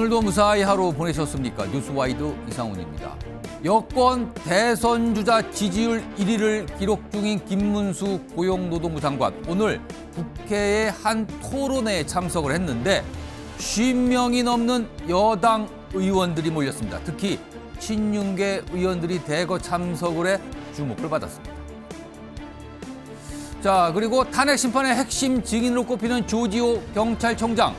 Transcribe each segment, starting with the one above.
오늘도 무사히 하루 보내셨습니까? 뉴스와이드 이상훈입니다. 여권 대선 주자 지지율 1위를 기록 중인 김문수 고용노동부 장관. 오늘 국회의 한 토론회에 참석을 했는데 50명이 넘는 여당 의원들이 몰렸습니다. 특히 친윤계 의원들이 대거 참석을 해 주목을 받았습니다. 자, 그리고 탄핵 심판의 핵심 증인으로 꼽히는 조지호 경찰청장.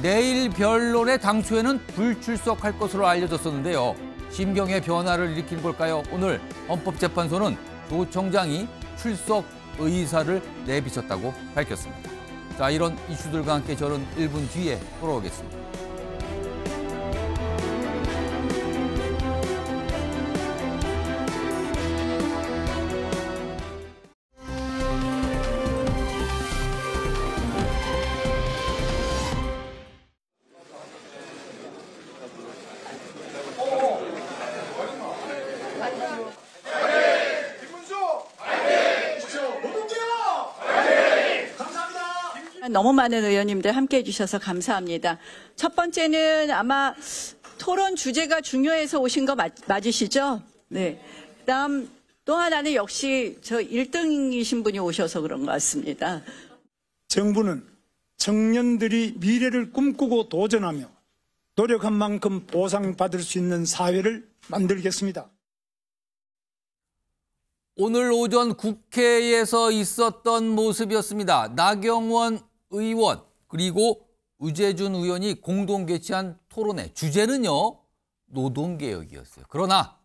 내일 변론에 당초에는 불출석할 것으로 알려졌었는데요. 심경의 변화를 일으킨 걸까요? 오늘 헌법재판소는 조 청장이 출석 의사를 내비쳤다고 밝혔습니다. 자, 이런 이슈들과 함께 저는 1분 뒤에 돌아오겠습니다. 너무 많은 의원님들 함께해 주셔서 감사합니다. 첫 번째는 아마 토론 주제가 중요해서 오신 거 맞으시죠? 네. 그다음 또 하나는 역시 저 1등이신 분이 오셔서 그런 것 같습니다. 정부는 청년들이 미래를 꿈꾸고 도전하며 노력한 만큼 보상받을 수 있는 사회를 만들겠습니다. 오늘 오전 국회에서 있었던 모습이었습니다. 나경원 의원 그리고 유재준 의원이 공동 개최한 토론회. 주제는요, 노동개혁이었어요. 그러나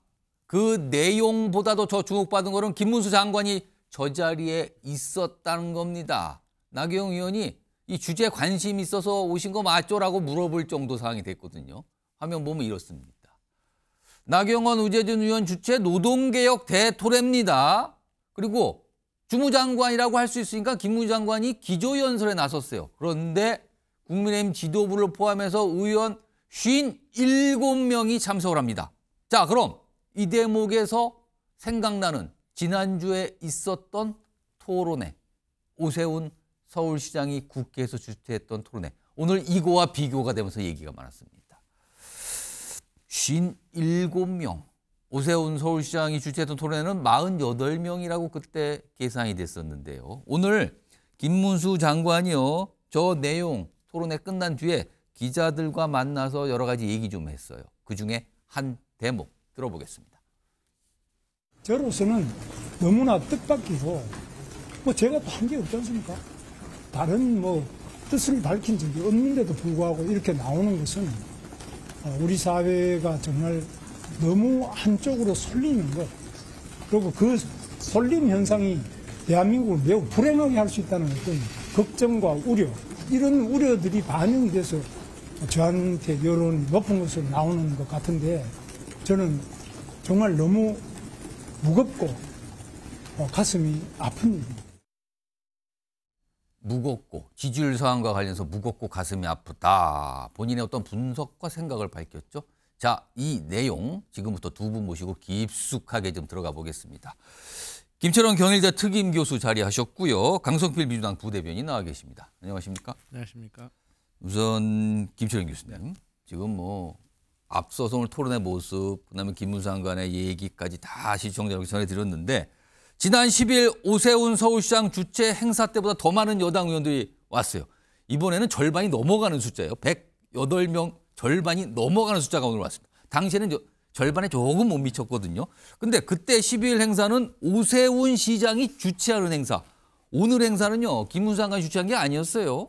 그 내용보다도 더 주목받은 것은 김문수 장관이 저 자리에 있었다는 겁니다. 나경원 의원이 이 주제에 관심이 있어서 오신 거 맞죠라고 물어볼 정도 상황이 됐거든요. 화면 보면 이렇습니다. 나경원, 유재준 의원 주최 노동개혁 대토론입니다. 그리고 주무장관이라고 할 수 있으니까 김문수 장관이 기조연설에 나섰어요. 그런데 국민의힘 지도부를 포함해서 의원 57명이 참석을 합니다. 자, 그럼 이 대목에서 생각나는 지난주에 있었던 토론회. 오세훈 서울시장이 국회에서 주최했던 토론회. 오늘 이거와 비교가 되면서 얘기가 많았습니다. 57명. 오세훈 서울시장이 주최했던 토론회는 48명이라고 그때 계산이 됐었는데요. 오늘 김문수 장관이요, 저 내용 토론회 끝난 뒤에 기자들과 만나서 여러 가지 얘기 좀 했어요. 그중에 한 대목 들어보겠습니다. 저로서는 너무나 뜻밖이고 제가 또 한 게 없지 않습니까? 다른 뜻을 밝힌 적이 없는데도 불구하고 이렇게 나오는 것은 우리 사회가 정말 너무 한쪽으로 쏠리는 것, 그리고 그 쏠림 현상이 대한민국을 매우 불행하게 할 수 있다는 어떤 걱정과 우려, 이런 우려들이 반영이 돼서 저한테 여론이 높은 것으로 나오는 것 같은데, 저는 정말 너무 무겁고 가슴이 아픈 일입니다. 무겁고 지지율 상황과 관련해서 무겁고 가슴이 아프다. 본인의 어떤 분석과 생각을 밝혔죠. 자, 이 내용 지금부터 두 분 모시고 깊숙하게 좀 들어가 보겠습니다. 김철원 경일대 특임 교수 자리하셨고요. 강성필 민주당 부대변인이 나와 계십니다. 안녕하십니까? 안녕하십니까? 우선 김철원 교수님, 지금 앞서서 오늘 토론의 모습, 그다음에 김문수 장관의 얘기까지 다 시청자분께 전해드렸는데, 지난 10일 오세훈 서울시장 주최 행사 때보다 더 많은 여당 의원들이 왔어요. 이번에는 절반이 넘어가는 숫자예요. 108명 절반이 넘어가는 숫자가 오늘 왔습니다. 당시에는 절반에 조금 못 미쳤거든요. 근데 그때 12일 행사는 오세훈 시장이 주최하는 행사. 오늘 행사는요, 김문수 장관이 주최한 게 아니었어요.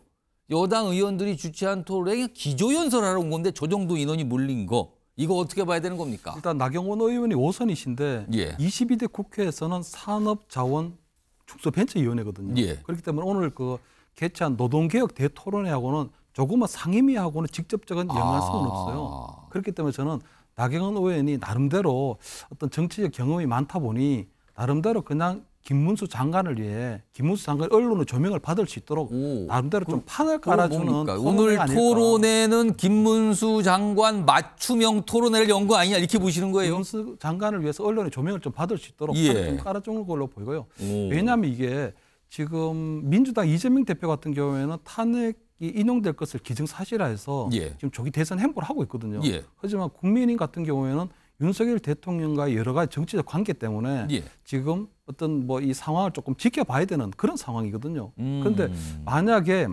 여당 의원들이 주최한 토론에 기조연설하러 온 건데 저 정도 인원이 몰린 거. 이거 어떻게 봐야 되는 겁니까? 일단 나경원 의원이 5선이신데 예. 22대 국회에서는 산업자원축소벤처위원회거든요. 예. 그렇기 때문에 오늘 그 개최한 노동개혁 대토론회하고는 조금만 상임위하고는 직접적인 연관성은 없어요. 그렇기 때문에 저는 나경원 의원이 나름대로 어떤 정치적 경험이 많다 보니 나름대로 그냥 김문수 장관을 위해 김문수 장관 언론의 조명을 받을 수 있도록 나름대로 좀 판을 깔아주는 오늘 토론회는 김문수 장관 맞춤형 토론회를 연 거 아니냐 이렇게 보시는 거예요? 김문수 장관을 위해서 언론의 조명을 좀 받을 수 있도록 예. 판을 좀 깔아주는 걸로 보이고요. 왜냐하면 이게 지금 민주당 이재명 대표 같은 경우에는 탄핵 인용될 것을 기정사실화해서 예. 지금 조기 대선 행보를 하고 있거든요. 예. 하지만 국민의힘 같은 경우에는 윤석열 대통령과의 여러 가지 정치적 관계 때문에 예. 지금 어떤 뭐 이 상황을 조금 지켜봐야 되는 그런 상황이거든요. 그런데 만약에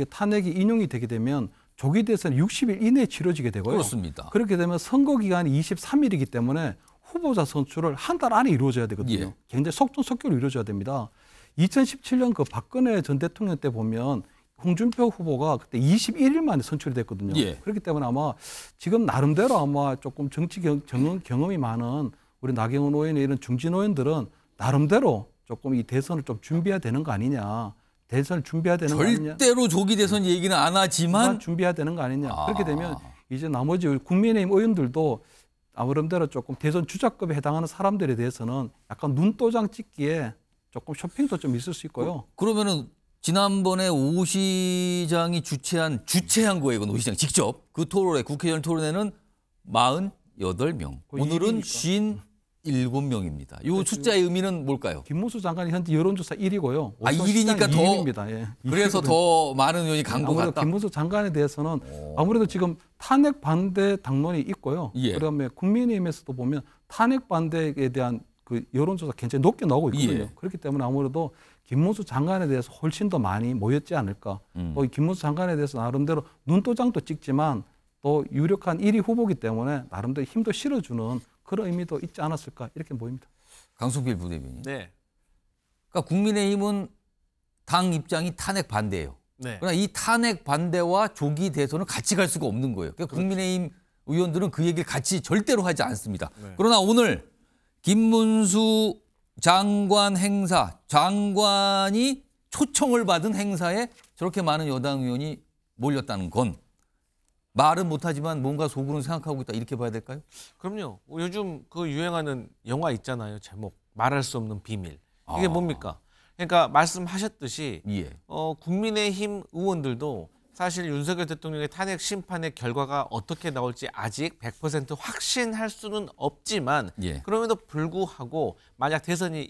탄핵이 인용이 되게 되면 조기 대선이 60일 이내에 치러지게 되고요. 그렇습니다. 그렇게 되면 선거 기간이 23일이기 때문에 후보자 선출을 한 달 안에 이루어져야 되거든요. 예. 굉장히 속전속결로 이루어져야 됩니다. 2017년 그 박근혜 전 대통령 때 보면 홍준표 후보가 그때 21일 만에 선출이 됐거든요. 예. 그렇기 때문에 아마 지금 나름대로 아마 조금 정치 경험이 많은 우리 나경원 의원의 이런 중진 의원들은 나름대로 조금 이 대선을 좀 준비해야 되는 거 아니냐. 대선을 준비해야 되는 거 아니냐. 절대로 조기 대선 얘기는 안 하지만 준비해야 되는 거 아니냐. 그렇게 되면 이제 나머지 우리 국민의힘 의원들도 아무런대로 조금 대선 주자급에 해당하는 사람들에 대해서는 약간 눈도장 찍기에 조금 쇼핑도 좀 있을 수 있고요. 그러면은 지난번에 오 시장이 주최한 거예요. 이건 오 시장 직접. 그 토론회, 국회의원 토론회는 48명. 오늘은 57명입니다. 이 숫자의 의미는 뭘까요? 김문수 장관이 현재 여론조사 1위고요. 아, 1위니까 더 2위입니다. 예. 그래서 더 많은 의원이 간 것 아무래도 같다. 김문수 장관에 대해서는 아무래도 지금 탄핵 반대 당론이 있고요. 예. 그다음에 국민의힘에서도 보면 탄핵 반대에 대한 그 여론조사 굉장히 높게 나오고 있거든요. 예. 그렇기 때문에 아무래도 김문수 장관에 대해서 훨씬 더 많이 모였지 않을까. 또 김문수 장관에 대해서 나름대로 눈도장도 찍지만 또 유력한 1위 후보기 때문에 나름대로 힘도 실어주는 그런 의미도 있지 않았을까 이렇게 보입니다. 강승필 부대변인. 네. 그러니까 국민의힘은 당 입장이 탄핵 반대예요. 네. 그러나 이 탄핵 반대와 조기 대선은 같이 갈 수가 없는 거예요. 그러니까 국민의힘 의원들은 그 얘기를 같이 절대로 하지 않습니다. 네. 그러나 오늘 김문수 장관 행사, 장관이 초청을 받은 행사에 저렇게 많은 여당 의원이 몰렸다는 건 말은 못하지만 뭔가 속으로는 생각하고 있다 이렇게 봐야 될까요? 그럼요. 요즘 그 유행하는 영화 있잖아요. 제목 말할 수 없는 비밀. 이게 뭡니까? 그러니까 말씀하셨듯이 예. 국민의힘 의원들도 사실 윤석열 대통령의 탄핵 심판의 결과가 어떻게 나올지 아직 100% 확신할 수는 없지만 예. 그럼에도 불구하고 만약 대선이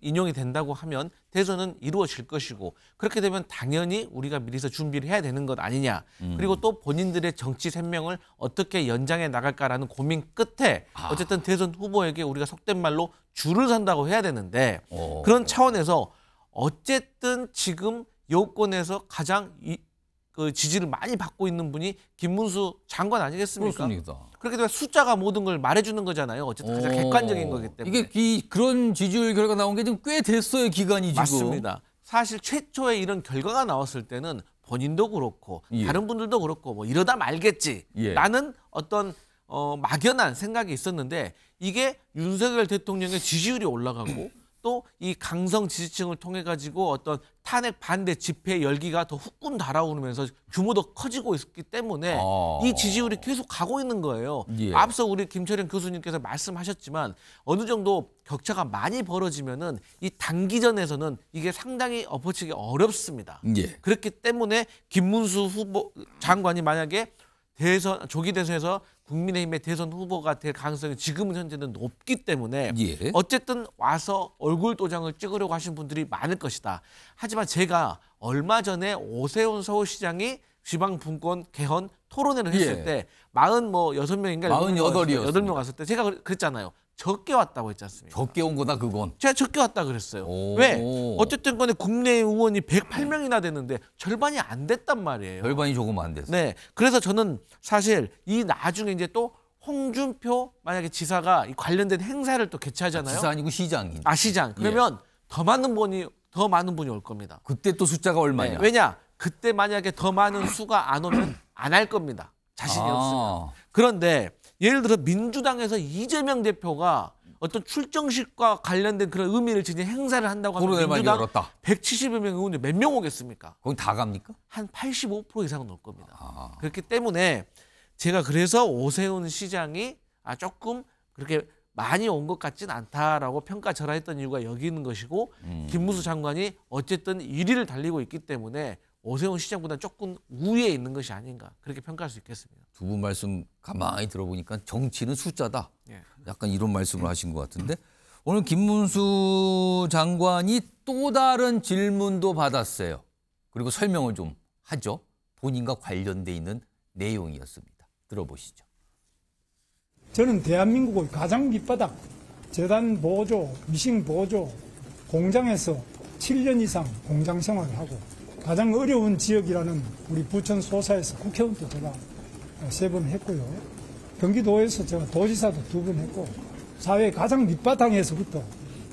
인용이 된다고 하면 대선은 이루어질 것이고 그렇게 되면 당연히 우리가 미리서 준비를 해야 되는 것 아니냐. 그리고 또 본인들의 정치 생명을 어떻게 연장해 나갈까라는 고민 끝에 어쨌든 대선 후보에게 우리가 속된 말로 줄을 선다고 해야 되는데 그런 차원에서 어쨌든 지금 여권에서 가장 그 지지를 많이 받고 있는 분이 김문수 장관 아니겠습니까? 그렇습니다. 그렇게 되면 숫자가 모든 걸 말해주는 거잖아요. 어쨌든 가장 객관적인 거기 때문에. 이게 그런 지지율 결과 나온 게 지금 꽤 됐어요. 기간이 지금. 맞습니다. 사실 최초에 이런 결과가 나왔을 때는 본인도 그렇고 예. 다른 분들도 그렇고 뭐 이러다 말겠지 예. 라는 어떤 막연한 생각이 있었는데 이게 윤석열 대통령의 지지율이 올라가고 또 이 강성 지지층을 통해 가지고 어떤 탄핵 반대 집회 열기가 더 후끈 달아오르면서 규모도 커지고 있기 때문에 이 지지율이 계속 가고 있는 거예요. 예. 앞서 우리 김철현 교수님께서 말씀하셨지만 어느 정도 격차가 많이 벌어지면은 이 단기전에서는 이게 상당히 엎어치기 어렵습니다. 예. 그렇기 때문에 김문수 후보 장관이 만약에 조기 대선에서 국민의힘의 대선 후보가 될 가능성이 지금은 현재는 높기 때문에 예. 어쨌든 와서 얼굴 도장을 찍으려고 하신 분들이 많을 것이다. 하지만 제가 얼마 전에 오세훈 서울시장이 지방분권 개헌 토론회를 했을 예. 때 46명인가 48이었습니다. 왔을 때 제가 그랬잖아요. 적게 왔다고 했지 않습니까? 적게 온 거다 그건. 제가 적게 왔다 그랬어요. 오. 왜? 어쨌든 간에 국내의힘 의원이 108명이나 됐는데 절반이 안 됐단 말이에요. 절반이 조금 안 됐어요. 네. 그래서 저는 사실 이 나중에 이제 또 홍준표 만약에 지사가 이 관련된 행사를 또 개최하잖아요. 지사 아니고 시장이. 시장. 그러면 더 많은 분이 올 겁니다. 그때 또 숫자가 얼마냐? 네. 왜냐? 그때 만약에 더 많은 수가 안 오면 안 할 겁니다. 자신이 없으면. 그런데 예를 들어 민주당에서 이재명 대표가 어떤 출정식과 관련된 그런 의미를 지닌 행사를 한다고 하면 토론회만 민주당 열었다. 170여 명 의원이 몇 명 오겠습니까? 거기 다 갑니까? 한 85% 이상은 올 겁니다. 그렇기 때문에 제가 그래서 오세훈 시장이 조금 그렇게 많이 온 것 같진 않다라고 평가절하했던 이유가 여기 있는 것이고 김문수 장관이 어쨌든 1위를 달리고 있기 때문에 오세훈 시장보다 조금 우위에 있는 것이 아닌가 그렇게 평가할 수 있겠습니다. 두 분 말씀 가만히 들어보니까 정치는 숫자다. 예. 약간 이런 말씀을 하신 것 같은데 오늘 김문수 장관이 또 다른 질문도 받았어요. 그리고 설명을 좀 하죠. 본인과 관련돼 있는 내용이었습니다. 들어보시죠. 저는 대한민국의 가장 밑바닥 재단 보조, 미싱 보조 공장에서 7년 이상 공장 생활을 하고 가장 어려운 지역이라는 우리 부천 소사에서 국회의원도 제가 3번 했고요. 경기도에서 제가 도지사도 2번 했고 사회 가장 밑바닥에서부터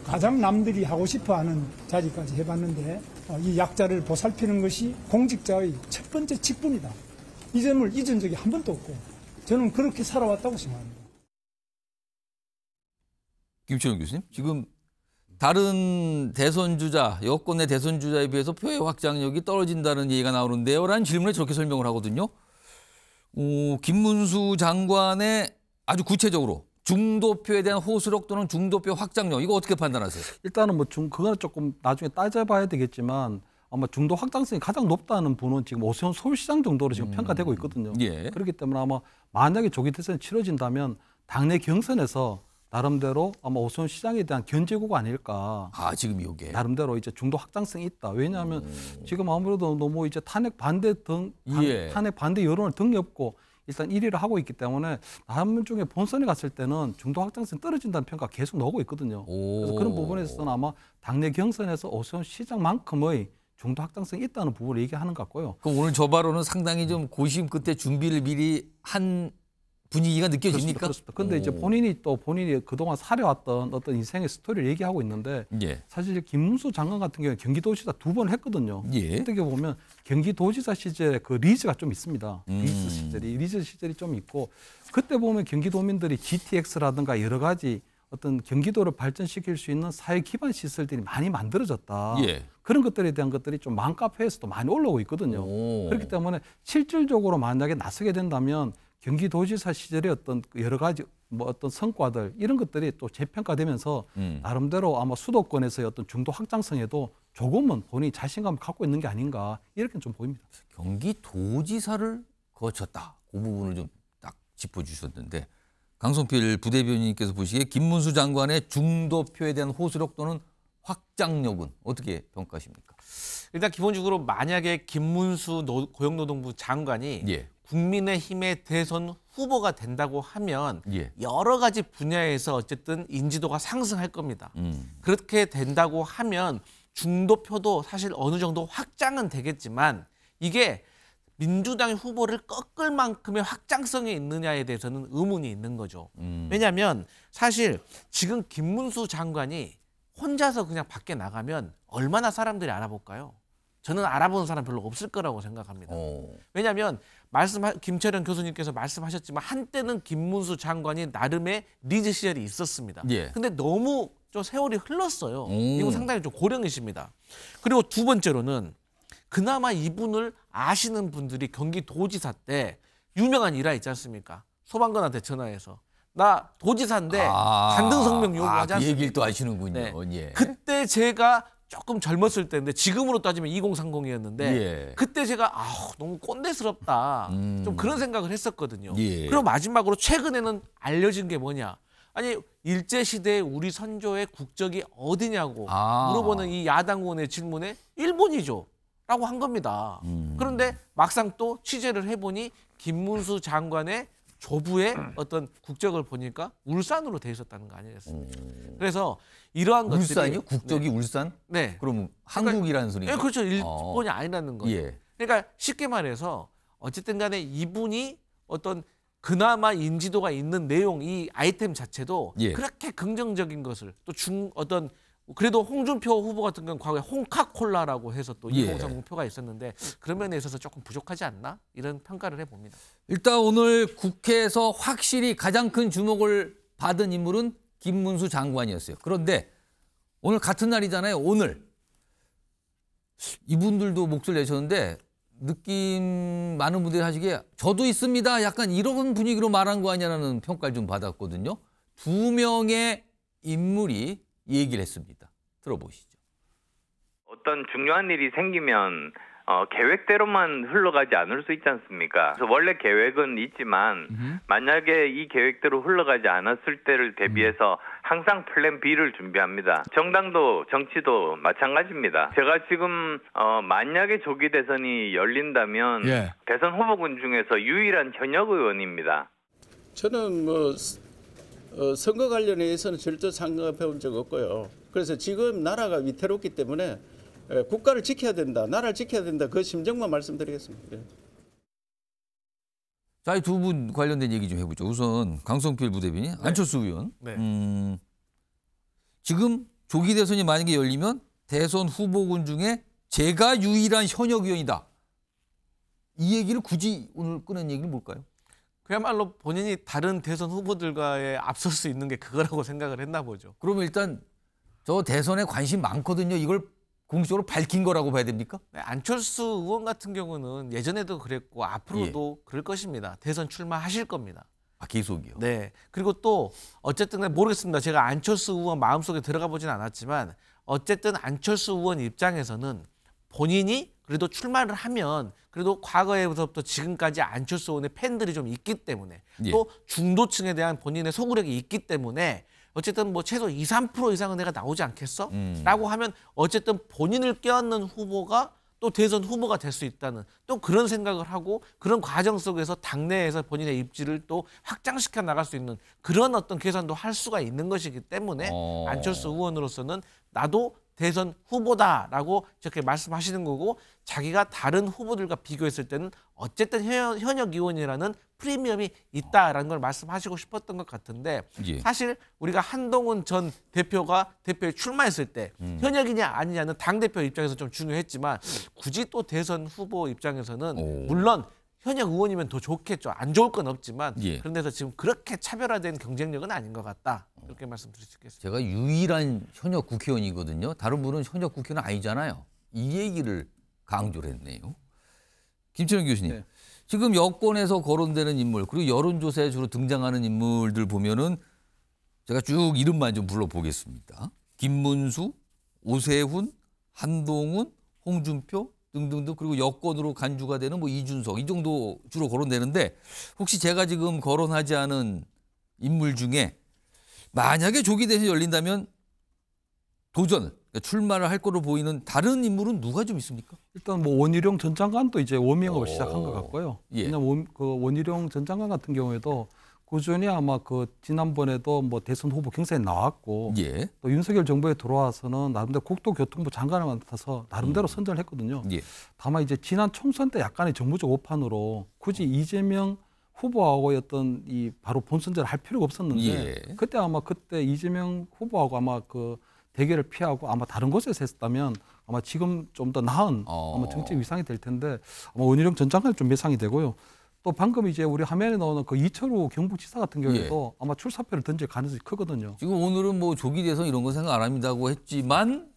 가장 남들이 하고 싶어하는 자리까지 해봤는데 이 약자를 보살피는 것이 공직자의 첫 번째 직분이다. 이 점을 잊은 적이 한 번도 없고 저는 그렇게 살아왔다고 생각합니다. 김철용 교수님, 지금 다른 대선주자, 여권의 대선주자에 비해서 표의 확장력이 떨어진다는 얘기가 나오는데요. 라는 질문에 저렇게 설명을 하거든요. 김문수 장관의 아주 구체적으로 중도표에 대한 호소력 또는 중도표 확장력, 이거 어떻게 판단하세요? 일단은 뭐 그거는 조금 나중에 따져봐야 되겠지만 아마 중도 확장성이 가장 높다는 분은 지금 오세훈 서울시장 정도로 지금 평가되고 있거든요. 예. 그렇기 때문에 아마 만약에 조기 대선이 치러진다면 당내 경선에서 나름대로 아마 오세훈 시장에 대한 견제구가 아닐까. 아, 지금 이게. 나름대로 이제 중도 확장성이 있다. 왜냐하면 지금 아무래도 너무 이제 탄핵 반대 여론을 등엽고 일단 1위를 하고 있기 때문에 나중에 본선에 갔을 때는 중도 확장성이 떨어진다는 평가가 계속 나오고 있거든요. 그래서 그런 부분에서는 아마 당내 경선에서 오세훈 시장만큼의 중도 확장성이 있다는 부분을 얘기하는 것 같고요. 그럼 오늘 저 발언은 상당히 좀 고심 끝에 준비를 미리 한 분위기가 느껴집니까? 그렇습니다. 그런데 이제 본인이 그동안 살아왔던 어떤 인생의 스토리를 얘기하고 있는데 예. 사실 김문수 장관 같은 경우는 경기도지사 2번 했거든요. 예. 어떻게 보면 경기도지사 시절에 그 리즈가 좀 있습니다. 리즈 시절이 좀 있고 그때 보면 경기도민들이 GTX라든가 여러 가지 어떤 경기도를 발전시킬 수 있는 사회 기반 시설들이 많이 만들어졌다. 예. 그런 것들에 대한 것들이 좀 맘카페에서도 많이 올라오고 있거든요. 그렇기 때문에 실질적으로 만약에 나서게 된다면 경기도지사 시절의 어떤 여러 가지 뭐 어떤 성과들 이런 것들이 또 재평가되면서 나름대로 아마 수도권에서의 어떤 중도 확장성에도 조금은 본인이 자신감을 갖고 있는 게 아닌가 이렇게 좀 보입니다. 경기도지사를 거쳤다. 그 부분을 좀 딱 짚어주셨는데 강성필 부대변인님께서 보시기에 김문수 장관의 중도표에 대한 호소력 또는 확장력은 어떻게 평가하십니까? 일단 기본적으로 만약에 김문수 고용노동부 장관이 예. 국민의힘의 대선 후보가 된다고 하면 예. 여러 가지 분야에서 어쨌든 인지도가 상승할 겁니다. 그렇게 된다고 하면 중도표도 사실 어느 정도 확장은 되겠지만 이게 민주당의 후보를 꺾을 만큼의 확장성이 있느냐에 대해서는 의문이 있는 거죠. 왜냐하면 사실 지금 김문수 장관이 혼자서 그냥 밖에 나가면 얼마나 사람들이 알아볼까요? 저는 알아보는 사람 별로 없을 거라고 생각합니다. 왜냐하면 김철현 교수님께서 말씀하셨지만 한때는 김문수 장관이 나름의 리즈 시절이 있었습니다. 예. 근데 너무 좀 세월이 흘렀어요. 이건 상당히 좀 고령이십니다. 그리고 두 번째로는 그나마 이분을 아시는 분들이 경기도지사 때 유명한 일화 있지 않습니까? 소방관한테 전화해서 나 도지사인데 간등 성명 요구하지 않습니까? 그 얘기를 또 아시는군요. 네. 예. 그때 제가 조금 젊었을 때인데 지금으로 따지면 2030이었는데 예. 그때 제가 너무 꼰대스럽다. 좀 그런 생각을 했었거든요. 예. 그리고 마지막으로 최근에는 알려진 게 뭐냐. 아니 일제시대에 우리 선조의 국적이 어디냐고 물어보는 이 야당 의원의 질문에 일본이죠. 라고 한 겁니다. 그런데 막상 또 취재를 해보니 김문수 장관의 조부의 어떤 국적을 보니까 울산으로 돼 있었다는 거 아니겠습니까? 그래서 이러한 것들이 울산이요? 국적이 울산? 네. 그럼 한국이라는 소리인가요? 네, 그렇죠. 일본이 아니라는 거죠. 예. 그러니까 쉽게 말해서 어쨌든 간에 이분이 어떤 그나마 인지도가 있는 내용 이 아이템 자체도 예. 그렇게 긍정적인 것을 또 어떤 그래도 홍준표 후보 같은 경우는 과거에 홍카콜라라고 해서 또 2030표가 있었는데 그런 면에 있어서 조금 부족하지 않나? 이런 평가를 해봅니다. 일단 오늘 국회에서 확실히 가장 큰 주목을 받은 인물은 김문수 장관이었어요. 그런데 오늘 같은 날이잖아요. 오늘 이분들도 목소리를 내셨는데 느낌 많은 분들이 하시기에 저도 있습니다. 약간 이런 분위기로 말한 거 아니냐는 평가를 좀 받았거든요. 2명의 인물이 얘기를 했습니다. 들어보시죠. 어떤 중요한 일이 생기면 계획대로만 흘러가지 않을 수 있지 않습니까? 그래서 원래 계획은 있지만 만약에 이 계획대로 흘러가지 않았을 때를 대비해서 항상 플랜 B를 준비합니다. 정당도 정치도 마찬가지입니다. 제가 지금 만약에 조기 대선이 열린다면 예. 대선 후보군 중에서 유일한 현역 의원입니다. 저는 뭐 선거 관련해서는 절대 상관해 본 적 없고요. 그래서 지금 나라가 위태롭기 때문에 국가를 지켜야 된다, 나라를 지켜야 된다, 그 심정만 말씀드리겠습니다. 예. 자, 이 두 분 관련된 얘기 좀 해보죠. 우선 강성필 부대변인, 안철수 의원. 네. 지금 조기 대선이 만약에 열리면 대선 후보군 중에 제가 유일한 현역 의원이다. 이 얘기를 굳이 오늘 꺼낸 얘기는 뭘까요? 그야말로 본인이 다른 대선 후보들과의 앞설 수 있는 게 그거라고 생각을 했나 보죠. 그러면 일단 저 대선에 관심 많거든요. 이걸 공식적으로 밝힌 거라고 봐야 됩니까? 네, 안철수 의원 같은 경우는 예전에도 그랬고 앞으로도 그럴 것입니다. 대선 출마하실 겁니다. 아, 계속이요? 네. 그리고 또 어쨌든 모르겠습니다. 제가 안철수 의원 마음속에 들어가 보진 않았지만 어쨌든 안철수 의원 입장에서는 본인이 그래도 출마를 하면 그래도 과거에서부터 지금까지 안철수 의원의 팬들이 좀 있기 때문에 또 중도층에 대한 본인의 소구력이 있기 때문에 어쨌든 뭐 최소 2, 3% 이상은 내가 나오지 않겠어? 라고 하면 어쨌든 본인을 껴안는 후보가 또 대선 후보가 될 수 있다는 또 그런 생각을 하고 그런 과정 속에서 당내에서 본인의 입지를 또 확장시켜 나갈 수 있는 그런 어떤 계산도 할 수가 있는 것이기 때문에 안철수 의원으로서는 나도 대선 후보다라고 저렇게 말씀하시는 거고 자기가 다른 후보들과 비교했을 때는 어쨌든 현역 의원이라는 프리미엄이 있다라는 걸 말씀하시고 싶었던 것 같은데 사실 우리가 한동훈 전 대표가 대표에 출마했을 때 현역이냐 아니냐는 당대표 입장에서 좀 중요했지만 굳이 또 대선 후보 입장에서는 물론 현역 의원이면 더 좋겠죠. 안 좋을 건 없지만 그런데서 지금 그렇게 차별화된 경쟁력은 아닌 것 같다. 이렇게 말씀드릴 수 있겠습니다. 제가 유일한 현역 국회의원이거든요. 다른 분은 현역 국회의원 아니잖아요. 이 얘기를 강조를 했네요. 김철현 교수님. 네. 지금 여권에서 거론되는 인물 그리고 여론조사에 주로 등장하는 인물들 보면은 제가 쭉 이름만 좀 불러보겠습니다. 김문수, 오세훈, 한동훈, 홍준표 등등등 그리고 여권으로 간주가 되는 뭐 이준석 이 정도 주로 거론되는데 혹시 제가 지금 거론하지 않은 인물 중에 만약에 조기 대선이 열린다면 도전, 그러니까 출마를 할 거로 보이는 다른 인물은 누가 좀 있습니까? 일단 뭐 원희룡 전 장관도 이제 워밍업을 시작한 것 같고요. 예. 왜냐하면 그 원희룡 전 장관 같은 경우에도 꾸준히 아마 그 지난번에도 뭐 대선 후보 경선에 나왔고 또 윤석열 정부에 들어와서는 나름대로 국토교통부 장관을 맡아서 나름대로 선전을 했거든요. 다만 이제 지난 총선 때 약간의 정무적 오판으로 굳이 이재명 후보하고의 어떤 이 바로 본선전을 할 필요가 없었는데 그때 아마 그때 이재명 후보하고 아마 그 대결을 피하고 아마 다른 곳에서 했었다면 아마 지금 좀 더 나은 아마 정치 위상이 될 텐데 아마 원희룡 전 장관이 좀 예상이 되고요. 또 방금 이제 우리 화면에 나오는 그 이철우 경북지사 같은 경우에도 아마 출사표를 던질 가능성이 크거든요. 지금 오늘은 뭐 조기 대선 이런 거 생각 안 합니다고 했지만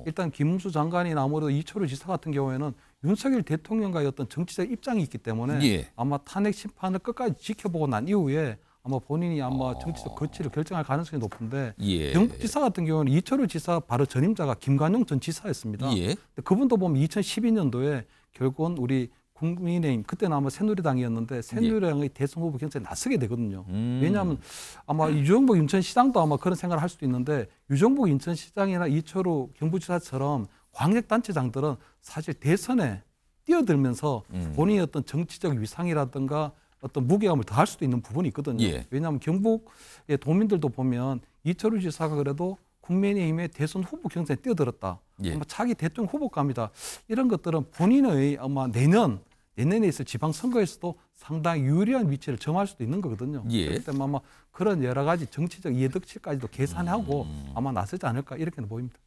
일단 김문수 장관이나 아무래도 이철우 지사 같은 경우에는 윤석열 대통령과의 어떤 정치적 입장이 있기 때문에 아마 탄핵 심판을 끝까지 지켜보고 난 이후에 아마 본인이 아마 정치적 거취를 결정할 가능성이 높은데 경북지사 같은 경우는 이철우 지사 바로 전임자가 김관용 전 지사였습니다. 근데 그분도 보면 2012년도에 결국은 우리 국민의힘 그때는 아마 새누리당이었는데 새누리당의 대선 후보 경선에 나서게 되거든요. 왜냐하면 아마 유정복 인천시장도 아마 그런 생각을 할 수도 있는데 유정복 인천시장이나 이철우 경북지사처럼 광역단체장들은 사실 대선에 뛰어들면서 본인의 어떤 정치적 위상이라든가 어떤 무게감을 더할 수도 있는 부분이 있거든요. 왜냐하면 경북의 도민들도 보면 이철우 지사가 그래도 국민의힘의 대선 후보 경선에 뛰어들었다. 아마 차기 대통령 후보감이다. 이런 것들은 본인의 아마 내년에 있을 지방선거에서도 상당히 유리한 위치를 점할 수도 있는 거거든요. 그렇기 때문에 아마 그런 여러 가지 정치적 이해득실까지도 계산하고 아마 나서지 않을까 이렇게는 보입니다.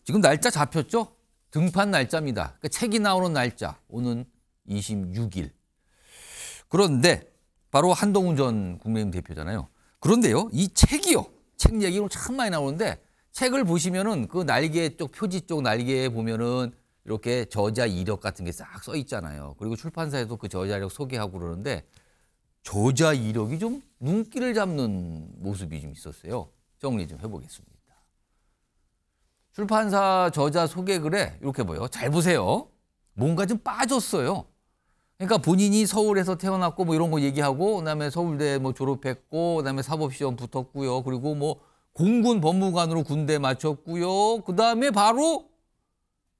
지금 날짜 잡혔죠? 등판 날짜입니다. 그러니까 책이 나오는 날짜 오는 26일. 그런데 바로 한동훈 전 국민의힘 대표잖아요. 그런데요, 이 책이요. 책 얘기로 참 많이 나오는데 책을 보시면은 그 날개 쪽 표지 쪽 날개에 보면은 이렇게 저자 이력 같은 게 싹 써 있잖아요. 그리고 출판사에도 그 저자 이력 소개하고 그러는데 저자 이력이 좀 눈길을 잡는 모습이 좀 있었어요. 정리 좀 해보겠습니다. 출판사 저자 소개글에 이렇게 보여. 잘 보세요. 뭔가 좀 빠졌어요. 그러니까 본인이 서울에서 태어났고 뭐 이런 거 얘기하고 그다음에 서울대 뭐 졸업했고 그다음에 사법시험 붙었고요. 그리고 뭐 공군 법무관으로 군대 마쳤고요. 그다음에 바로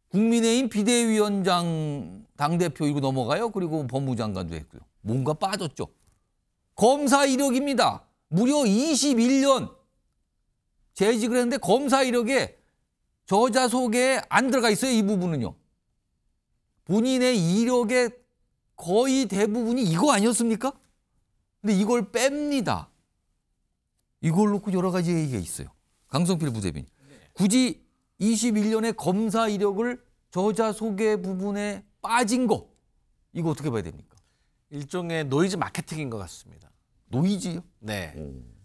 국민의힘 비대위원장 당대표 이거 넘어가요. 그리고 법무장관도 했고요. 뭔가 빠졌죠. 검사 이력입니다. 무려 21년 재직을 했는데 검사 이력에 저자 소개에 안 들어가 있어요. 이 부분은요. 본인의 이력의 거의 대부분이 이거 아니었습니까? 근데 이걸 뺍니다. 이걸 놓고 여러 가지 얘기가 있어요. 강성필 부대변인. 굳이 21년의 검사 이력을 저자 소개 부분에 빠진 거 이거 어떻게 봐야 됩니까? 일종의 노이즈 마케팅인 것 같습니다. 노이즈요? 네.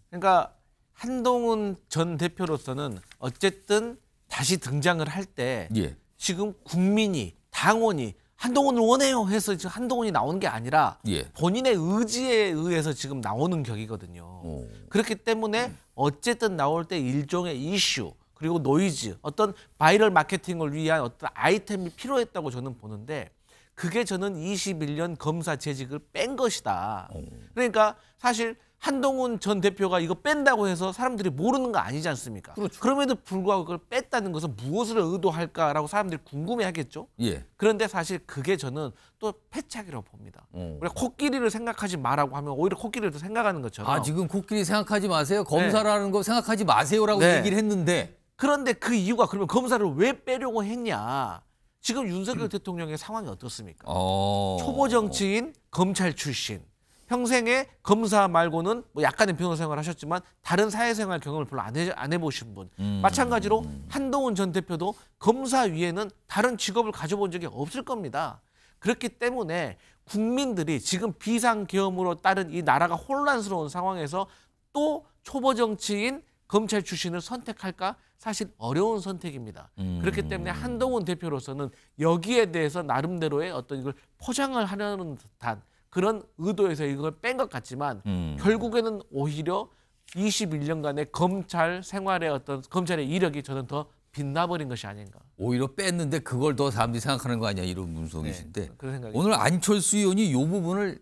그러니까 한동훈 전 대표로서는 어쨌든 다시 등장을 할 때 예. 지금 국민이 당원이 한동훈을 원해요 해서 지금 한동훈이 나오는 게 아니라 예. 본인의 의지에 의해서 지금 나오는 격이거든요. 그렇기 때문에 어쨌든 나올 때 일종의 이슈 그리고 노이즈 어떤 바이럴 마케팅을 위한 어떤 아이템이 필요했다고 저는 보는데 그게 저는 21년 검사 재직을 뺀 것이다. 그러니까 사실 한동훈 전 대표가 이거 뺀다고 해서 사람들이 모르는 거 아니지 않습니까? 그렇죠. 그럼에도 불구하고 그걸 뺐다는 것은 무엇을 의도할까라고 사람들이 궁금해하겠죠. 예. 그런데 사실 그게 저는 또 패착이라고 봅니다. 우리가 코끼리를 생각하지 마라고 하면 오히려 코끼리를 더 생각하는 것처럼. 아 지금 코끼리 생각하지 마세요. 검사라는 거 생각하지 마세요라고 네. 얘기를 했는데 그런데 그 이유가 그러면 검사를 왜 빼려고 했냐. 지금 윤석열 대통령의 상황이 어떻습니까? 초보 정치인 검찰 출신. 평생에 검사 말고는 뭐 약간의 변호사 생활을 하셨지만 다른 사회생활 경험을 별로 안 해보신 분. 마찬가지로 한동훈 전 대표도 검사 위에는 다른 직업을 가져본 적이 없을 겁니다. 그렇기 때문에 국민들이 지금 비상계엄으로 따른 이 나라가 혼란스러운 상황에서 또 초보 정치인 검찰 출신을 선택할까? 사실 어려운 선택입니다. 그렇기 때문에 한동훈 대표로서는 여기에 대해서 나름대로의 어떤 이걸 포장을 하려는 듯한 그런 의도에서 이걸 뺀 것 같지만 결국에는 오히려 21년간의 검찰 생활의 어떤 검찰의 이력이 저는 더 빛나버린 것이 아닌가. 오히려 뺐는데 그걸 더 사람들이 생각하는 거 아니야 이런 문성이신데 네, 그런 생각이 오늘 안철수 의원이 이 부분을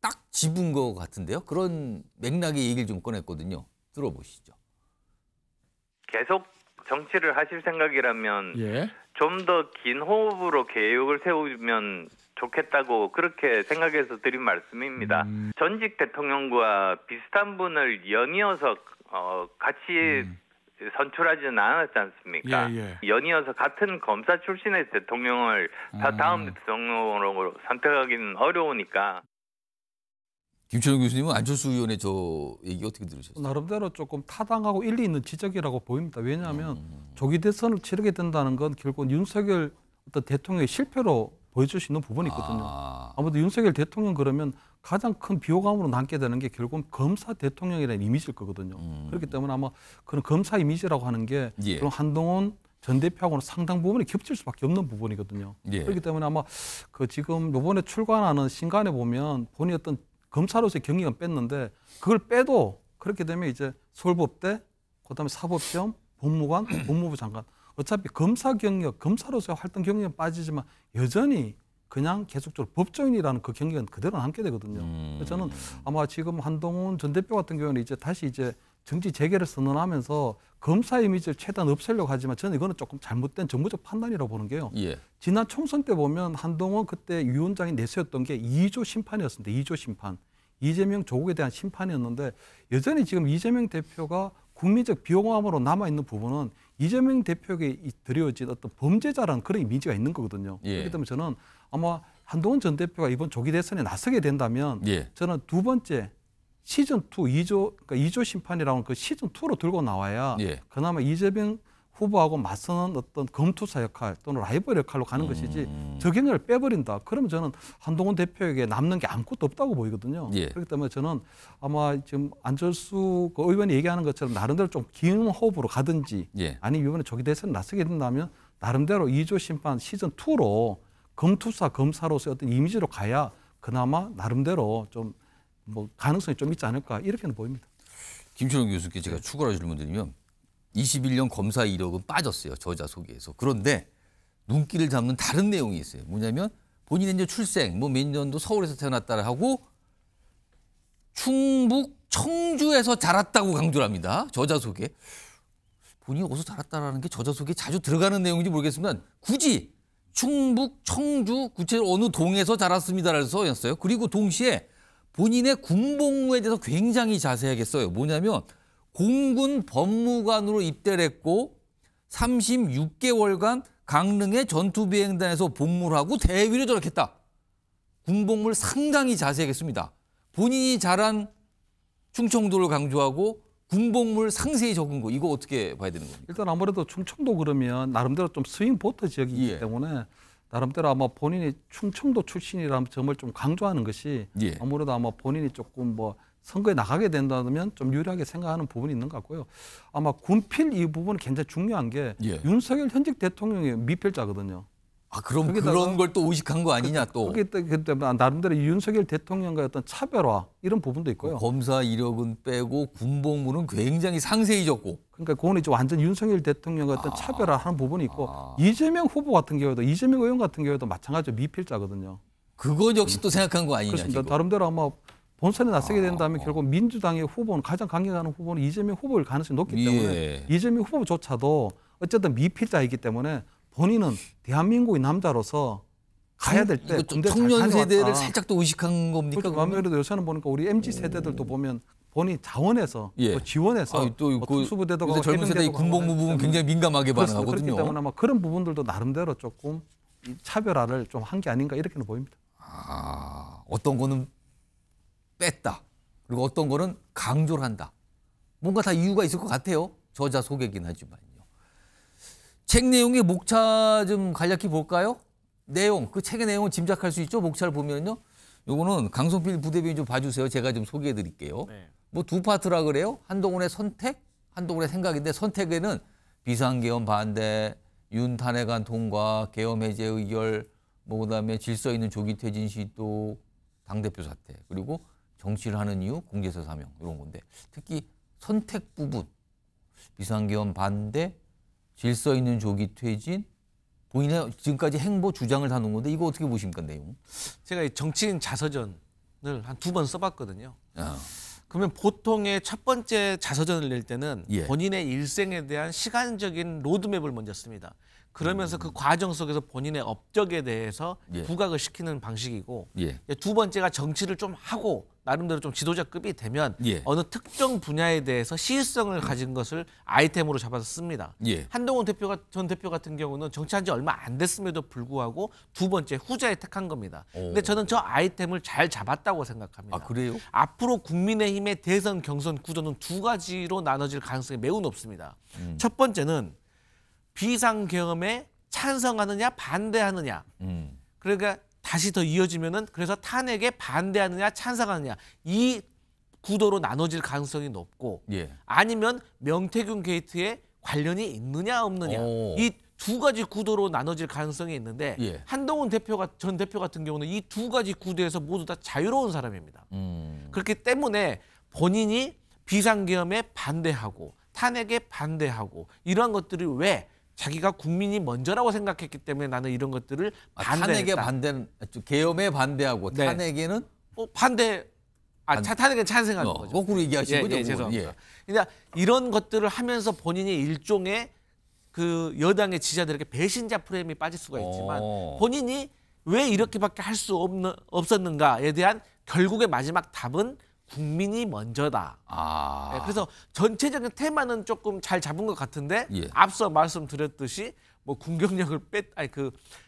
딱 짚은 것 같은데요. 그런 맥락의 얘기를 좀 꺼냈거든요. 들어보시죠. 계속 정치를 하실 생각이라면 예. 좀 더 긴 호흡으로 계획을 세우면 좋겠다고 그렇게 생각해서 드린 말씀입니다. 전직 대통령과 비슷한 분을 연이어서 같이 선출하지는 않았지 않습니까? 예. 연이어서 같은 검사 출신의 대통령을 다음 대통령으로 선택하기는 어려우니까. 김철영 교수님은 안철수 의원의 저 얘기 어떻게 들으셨어요? 나름대로 조금 타당하고 일리 있는 지적이라고 보입니다. 왜냐하면 조기 대선을 치르게 된다는 건 결국 윤석열 어떤 대통령의 실패로 보여줄 수 있는 부분이 있거든요. 아무래도 윤석열 대통령 그러면 가장 큰 비호감으로 남게 되는 게 결국은 검사 대통령이라는 이미지일 거거든요. 그렇기 때문에 아마 그런 검사 이미지라고 하는 게 예. 그런 한동훈 전 대표하고는 상당 부분이 겹칠 수밖에 없는 부분이거든요. 예. 그렇기 때문에 아마 그 지금 이번에 출간하는 신간에 보면 본인이 어떤 검사로서의 경력은 뺐는데 그걸 빼도 그렇게 되면 이제 서울법대, 그다음에 사법시험, 법무관, 법무부 장관 어차피 검사 경력, 검사로서의 활동 경력은 빠지지만 여전히 그냥 계속적으로 법조인이라는 그 경력은 그대로 남게 되거든요. 그래서 저는 아마 지금 한동훈 전 대표 같은 경우는 이제 다시 이제 정치 재개를 선언하면서 검사 이미지를 최대한 없애려고 하지만 저는 이거는 조금 잘못된 정무적 판단이라고 보는 게요. 예. 지난 총선 때 보면 한동훈 그때 위원장이 내세웠던 게 2조 심판이었습니다. 2조 심판. 이재명 조국에 대한 심판이었는데 여전히 지금 이재명 대표가 국민적 비호감으로 남아있는 부분은 이재명 대표에게 드려진 어떤 범죄자라는 그런 이미지가 있는 거거든요. 예. 그렇기 때문에 저는 아마 한동훈 전 대표가 이번 조기 대선에 나서게 된다면 예. 저는 두 번째 시즌2 그러니까 2조 심판이라는 그 시즌2로 들고 나와야 예. 그나마 이재명 후보하고 맞서는 어떤 검투사 역할 또는 라이벌 역할로 가는 것이지 저 경력을 빼버린다. 그러면 저는 한동훈 대표에게 남는 게 아무것도 없다고 보이거든요. 예. 그렇기 때문에 저는 아마 지금 안철수 그 의원이 얘기하는 것처럼 나름대로 좀 긴 호흡으로 가든지 예. 아니면 이번에 조기 대선에 나서게 된다면 나름대로 2조 심판 시즌2로 검투사 검사로서의 어떤 이미지로 가야 그나마 나름대로 좀 뭐 가능성이 좀 있지 않을까 이렇게는 보입니다. 김철영 교수께 제가 추가로 질문 드리면 21년 검사 이력은 빠졌어요. 저자 소개에서. 그런데 눈길을 잡는 다른 내용이 있어요. 뭐냐면 본인의 이제 출생, 뭐 몇 년도 서울에서 태어났다 하고 충북 청주에서 자랐다고 강조를 합니다. 저자 소개. 본인이 어디서 자랐다라는 게 저자 소개에 자주 들어가는 내용인지 모르겠지만 굳이 충북 청주 구체적으로 어느 동에서 자랐습니다라고 써였어요. 그리고 동시에 본인의 군복무에 대해서 굉장히 자세하게 써요. 뭐냐면 공군 법무관으로 입대를 했고 36개월간 강릉의 전투비행단에서 복무를 하고 대위를 전역했다. 군복무를 상당히 자세하게 씁니다. 본인이 자란 충청도를 강조하고 군복무를 상세히 적은 거 이거 어떻게 봐야 되는 겁니까? 일단 아무래도 충청도 그러면 나름대로 좀 스윙보트 지역이기 예. 때문에 나름대로 아마 본인이 충청도 출신이라는 점을 좀 강조하는 것이 예. 아무래도 아마 본인이 조금 뭐 선거에 나가게 된다면 좀 유리하게 생각하는 부분이 있는 것 같고요. 아마 군필 이 부분은 굉장히 중요한 게 예. 윤석열 현직 대통령의 미필자거든요. 아 그럼 거기다가- 그런 걸 또 의식한 거 아니냐 또. 그렇기 때문에 나름대로 윤석열 대통령과의 어떤 차별화 이런 부분도 있고요. 검사 이력은 빼고 군복무는 굉장히 상세히 적고. 그러니까 그거는 이제 완전 윤석열 대통령과 어떤 차별화하는 부분이 있고 이재명 후보 같은 경우도 이재명 의원 같은 경우도 마찬가지로 미필자거든요. 그건 역시 또 생각한 거 아니냐 그렇습니다. 지금. 나름대로 아마 본선에 나서게 된다면 결국 민주당의 후보는 가장 강력한 후보는 이재명 후보일 가능성이 높기 때문에 예. 이재명 후보조차도 어쨌든 미필자이기 때문에 본인은 대한민국의 남자로서 가야 될 때 이거 좀 청년 세대를 살짝 또 의식한 겁니까? 그렇죠. 그러면? 아무래도 요새는 보니까 우리 MZ 세대들도 보면 본인 자원해서 예. 또 지원해서 아, 또 뭐 그 특수부대도 요새 가고 젊은 세대 이 해병대도 가고 군복무 부분 하기 굉장히 민감하게 그렇습니다. 반응하거든요. 그렇기 때문에 아마 그런 부분들도 나름대로 조금 이 차별화를 좀 한 게 아닌가 이렇게는 보입니다. 아, 어떤 거는 뺐다. 그리고 어떤 거는 강조를 한다. 뭔가 다 이유가 있을 것 같아요. 저자 소개긴 하지만요. 책 내용의 목차 좀 간략히 볼까요? 내용, 그 책의 내용을 짐작할 수 있죠? 목차를 보면요. 요거는 강성필 부대변인 좀 봐주세요. 제가 좀 소개해 드릴게요. 네. 뭐 두 파트라 그래요. 한동훈의 선택, 한동훈의 생각인데 선택에는 비상계엄 반대, 윤 탄핵안 통과, 계엄 해제 의결, 뭐 그다음에 질서 있는 조기 퇴진 시도, 당대표 사퇴, 그리고 정치를 하는 이유, 공제서 사명 이런 건데 특히 선택 부분, 비상계엄 반대, 질서 있는 조기 퇴진, 본인의 지금까지 행보 주장을 다 놓은 건데 이거 어떻게 보십니까 내용? 제가 이 정치인 자서전을 한 2번 써봤거든요. 야, 그러면 보통의 첫 번째 자서전을 낼 때는 예. 본인의 일생에 대한 시간적인 로드맵을 먼저 씁니다. 그러면서 그 과정 속에서 본인의 업적에 대해서 예. 부각을 시키는 방식이고 예. 두 번째가 정치를 좀 하고 나름대로 좀 지도자급이 되면 예. 어느 특정 분야에 대해서 시의성을 가진 것을 아이템으로 잡아서 씁니다. 예. 한동훈 전 대표 같은 경우는 정치한 지 얼마 안 됐음에도 불구하고 두 번째 후자에 택한 겁니다. 근데 저는 저 아이템을 잘 잡았다고 생각합니다. 아 그래요? 앞으로 국민의힘의 대선 경선 구도는 두 가지로 나눠질 가능성이 매우 높습니다. 첫 번째는 비상계엄에 찬성하느냐 반대하느냐. 그러니까 다시 더 이어지면은 그래서 탄핵에 반대하느냐 찬성하느냐 이 구도로 나눠질 가능성이 높고 예. 아니면 명태균 게이트에 관련이 있느냐 없느냐 오. 이 두 가지 구도로 나눠질 가능성이 있는데 예. 한동훈 전 대표 같은 경우는 이 두 가지 구도에서 모두 다 자유로운 사람입니다. 그렇기 때문에 본인이 비상계엄에 반대하고 탄핵에 반대하고 이러한 것들이 왜 자기가 국민이 먼저라고 생각했기 때문에 나는 이런 것들을 반대했다. 탄핵에 반대는 계엄에 반대하고 네. 탄핵에는 탄핵에 찬성하는 거죠. 거꾸로 얘기하신 거죠. 그건. 죄송합니다. 그러니까 이런 것들을 하면서 본인이 일종의 그 여당의 지지자들에게 배신자 프레임이 빠질 수가 있지만 본인이 왜 이렇게밖에 할 수 없었는가에 대한 결국의 마지막 답은 국민이 먼저다. 아. 네, 그래서 전체적인 테마는 조금 잘 잡은 것 같은데 예. 앞서 말씀드렸듯이 뭐 군경력을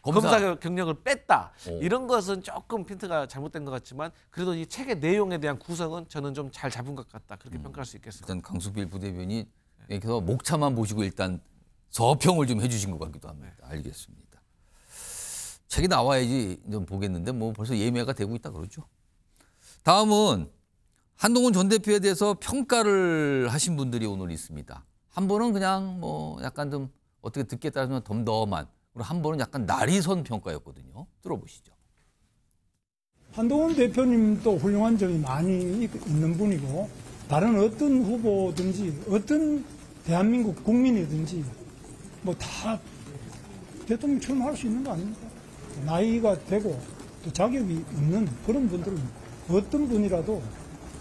검사. 검사 경력을 뺐다. 오. 이런 것은 조금 핀트가 잘못된 것 같지만 그래도 이 책의 내용에 대한 구성은 저는 좀 잘 잡은 것 같다. 그렇게 평가할 수 있겠습니다. 일단 강수필 부대변이 그래서 목차만 보시고 일단 서평을 좀 해주신 것 같기도 합니다. 알겠습니다. 책이 나와야지 좀 보겠는데 뭐 벌써 예매가 되고 있다 그러죠. 다음은 한동훈 전 대표에 대해서 평가를 하신 분들이 오늘 있습니다. 한 분은 그냥 뭐 약간 좀 어떻게 듣기에 따라서 덤덤한, 그리고 한 분은 약간 날이선 평가였거든요. 들어보시죠. 한동훈 대표님도 훌륭한 점이 많이 있는 분이고 다른 어떤 후보든지 어떤 대한민국 국민이든지 뭐 다 대통령 출마할 수 있는 거 아닙니까? 나이가 되고 또 자격이 있는 그런 분들은 어떤 분이라도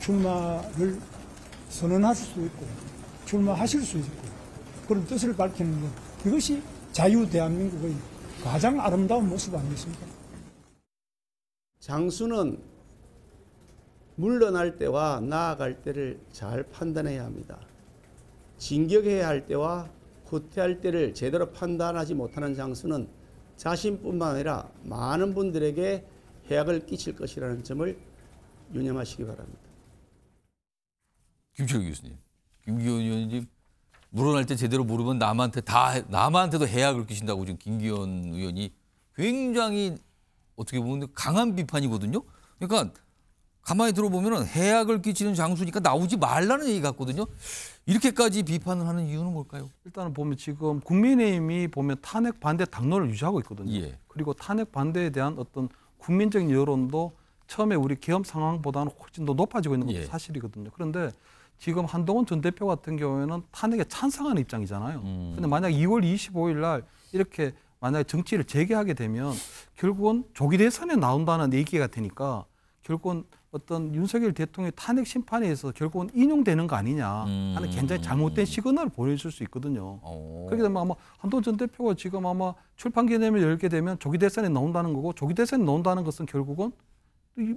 출마를 선언할 수 있고 출마하실 수 있고 그런 뜻을 밝히는 것, 이것이 자유 대한민국의 가장 아름다운 모습 아니겠습니까? 장수는 물러날 때와 나아갈 때를 잘 판단해야 합니다. 진격해야 할 때와 후퇴할 때를 제대로 판단하지 못하는 장수는 자신뿐만 아니라 많은 분들에게 해악을 끼칠 것이라는 점을 유념하시기 바랍니다. 김철규 교수님, 김기현 의원님 물러날 때 제대로 모르면 남한테도 해악을 끼친다고 지금 김기현 의원이 굉장히 어떻게 보면 강한 비판이거든요. 그러니까 가만히 들어보면 해악을 끼치는 장수니까 나오지 말라는 얘기 같거든요. 이렇게까지 비판을 하는 이유는 뭘까요? 일단은 보면 지금 국민의힘이 보면 탄핵 반대 당론을 유지하고 있거든요. 예. 그리고 탄핵 반대에 대한 어떤 국민적인 여론도 처음에 우리 계엄 상황보다는 훨씬 더 높아지고 있는 것도 예. 사실이거든요. 그런데 지금 한동훈 전 대표 같은 경우에는 탄핵에 찬성하는 입장이잖아요. 그런데 만약 2월 25일 날 이렇게 만약에 정치를 재개하게 되면 결국은 조기 대선에 나온다는 얘기가 되니까 결국은 어떤 윤석열 대통령의 탄핵 심판에 의해서 결국은 인용되는 거 아니냐 하는 굉장히 잘못된 시그널을 보내줄 수 있거든요. 그렇게 되면 아마 한동훈 전 대표가 지금 아마 출판 기념회를 열게 되면 조기 대선에 나온다는 거고, 조기 대선에 나온다는 것은 결국은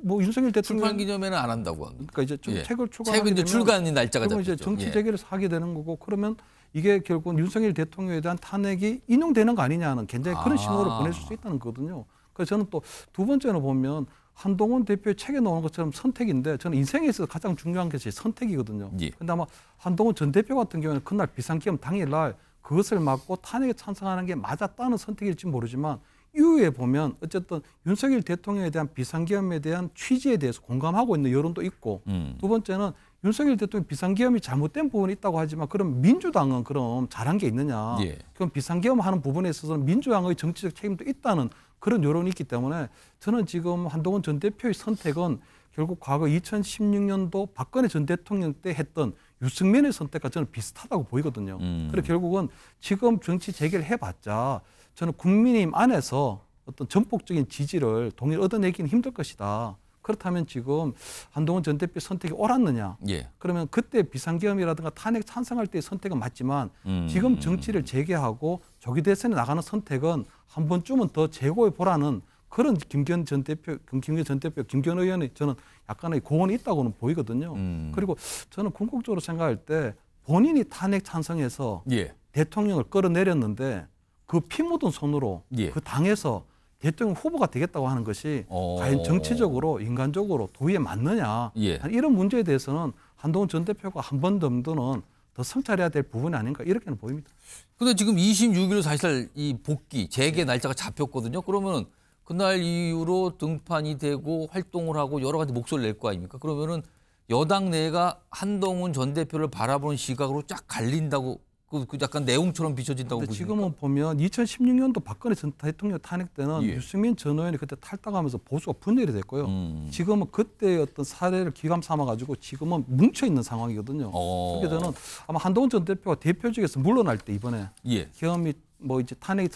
뭐 윤석열 대통령 출판 기념회는 안 한다고 합니다. 그러니까 이제 좀 예. 책을 출간하게 책 이제 되면 출간 날짜가 그러면 이제 잡혔죠. 정치 예. 재개를 하게 되는 거고, 그러면 이게 결국은 윤석열 대통령에 대한 탄핵이 인용되는 거 아니냐는 굉장히 그런 신호를 보내줄 수 있다는 거거든요. 그래서 저는 또 두 번째는 보면 한동훈 대표의 책에 나오는 것처럼 선택인데, 저는 인생에 있어서 가장 중요한 것이 선택이거든요. 예. 근데 아마 한동훈 전 대표 같은 경우는 그날 비상기업 당일날 그것을 막고 탄핵에 찬성하는 게 맞았다는 선택일지 모르지만, 이후에 보면 어쨌든 윤석열 대통령에 대한 비상기업에 대한 취지에 대해서 공감하고 있는 여론도 있고, 두 번째는 윤석열 대통령 비상기업이 잘못된 부분이 있다고 하지만 그럼 민주당은 그럼 잘한 게 있느냐? 예. 그럼 비상기업 하는 부분에 있어서는 민주당의 정치적 책임도 있다는 그런 여론이 있기 때문에 저는 지금 한동훈 전 대표의 선택은 결국 과거 2016년도 박근혜 전 대통령 때 했던 유승민의 선택과 저는 비슷하다고 보이거든요. 그래서 결국은 지금 정치 재개를 해봤자 저는 국민의힘 안에서 어떤 전폭적인 지지를 동일 얻어내기는 힘들 것이다. 그렇다면 지금 한동훈 전 대표 선택이 옳았느냐? 예. 그러면 그때 비상계엄이라든가 탄핵 찬성할 때의 선택은 맞지만 지금 정치를 재개하고 조기 대선에 나가는 선택은 한 번쯤은 더 재고해 보라는 그런 김기현 전 대표, 김기현 의원의 저는 약간의 고언이 있다고는 보이거든요. 그리고 저는 궁극적으로 생각할 때 본인이 탄핵 찬성해서 예. 대통령을 끌어내렸는데 그 피 묻은 손으로 예. 그 당에서 대통령 후보가 되겠다고 하는 것이 과연 정치적으로 인간적으로 도의에 맞느냐, 예. 이런 문제에 대해서는 한동훈 전 대표가 한 번 정도는 더 성찰해야 될 부분이 아닌가 이렇게는 보입니다. 근데 지금 26일로 사실 이 복귀 재개 날짜가 잡혔거든요. 그러면은 그날 이후로 등판이 되고 활동을 하고 여러 가지 목소리를 낼 거 아닙니까? 그러면은 여당 내가 한동훈 전 대표를 바라보는 시각으로 쫙 갈린다고 그 약간 내용처럼 비춰진다고 근데 보십니까? 지금은 보면 2016년도 박근혜 전 대통령 탄핵 때는 예. 유승민 전 의원이 그때 탈당하면서 보수가 분열이 됐고요. 지금은 그때의 어떤 사례를 기감 삼아가지고 지금은 뭉쳐 있는 상황이거든요. 그렇게 저는 아마 한동훈 전 대표가 대표직에서 물러날 때 이번에 예. 계엄이 뭐 이제 탄핵이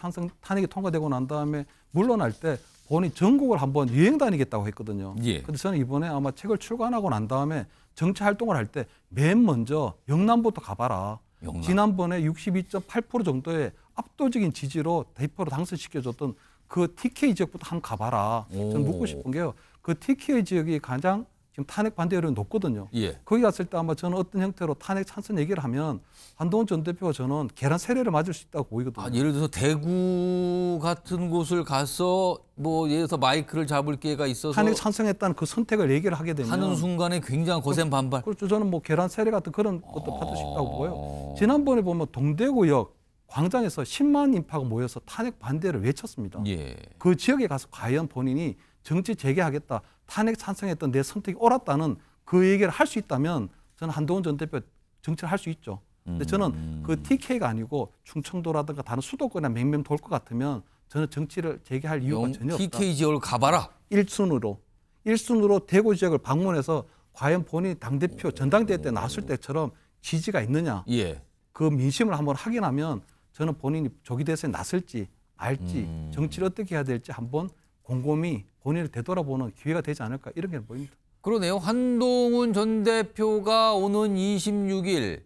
통과되고 난 다음에 물러날 때 본인 전국을 한번 유행 다니겠다고 했거든요. 예. 근데 저는 이번에 아마 책을 출간하고 난 다음에 정치 활동을 할 때 맨 먼저 영남부터 가봐라. 영남. 지난번에 62.8% 정도의 압도적인 지지로 대표로 당선시켜줬던 그 TK 지역부터 한번 가봐라. 저는 묻고 싶은 게요. 그 TK 지역이 가장 지금 탄핵 반대 여론이 높거든요. 예. 거기 갔을 때 아마 저는 어떤 형태로 탄핵 찬성 얘기를 하면 한동훈 전 대표가 저는 계란 세례를 맞을 수 있다고 보이거든요. 아, 예를 들어서 대구 같은 곳을 가서 뭐 예를 들어서 마이크를 잡을 기회가 있어서 탄핵 찬성했다는 그 선택을 얘기를 하게 되면 하는 순간에 굉장히 거센 반발. 그렇죠. 저는 뭐 계란 세례 같은 그런 것도 받을 수 있다고 보여요. 지난번에 보면 동대구역 광장에서 10만 인파가 모여서 탄핵 반대를 외쳤습니다. 예. 그 지역에 가서 과연 본인이 정치 재개하겠다, 탄핵 찬성했던 내 선택이 옳았다는 그 얘기를 할 수 있다면 저는 한동훈 전 대표 정치를 할 수 있죠. 근데 저는 그 TK가 아니고 충청도라든가 다른 수도권에 맹맹 돌 것 같으면 저는 정치를 재개할 이유가 전혀 없다. TK 지역을 가봐라. 1순으로 대구 지역을 방문해서 과연 본인이 당대표 전당대회 때 나왔을 때처럼 지지가 있느냐. 예. 그 민심을 한번 확인하면 저는 본인이 조기 대선에 나설지 알지 정치를 어떻게 해야 될지 한번 곰곰이 본인을 되돌아보는 기회가 되지 않을까 이런 게 보입니다. 그러네요. 한동훈 전 대표가 오는 26일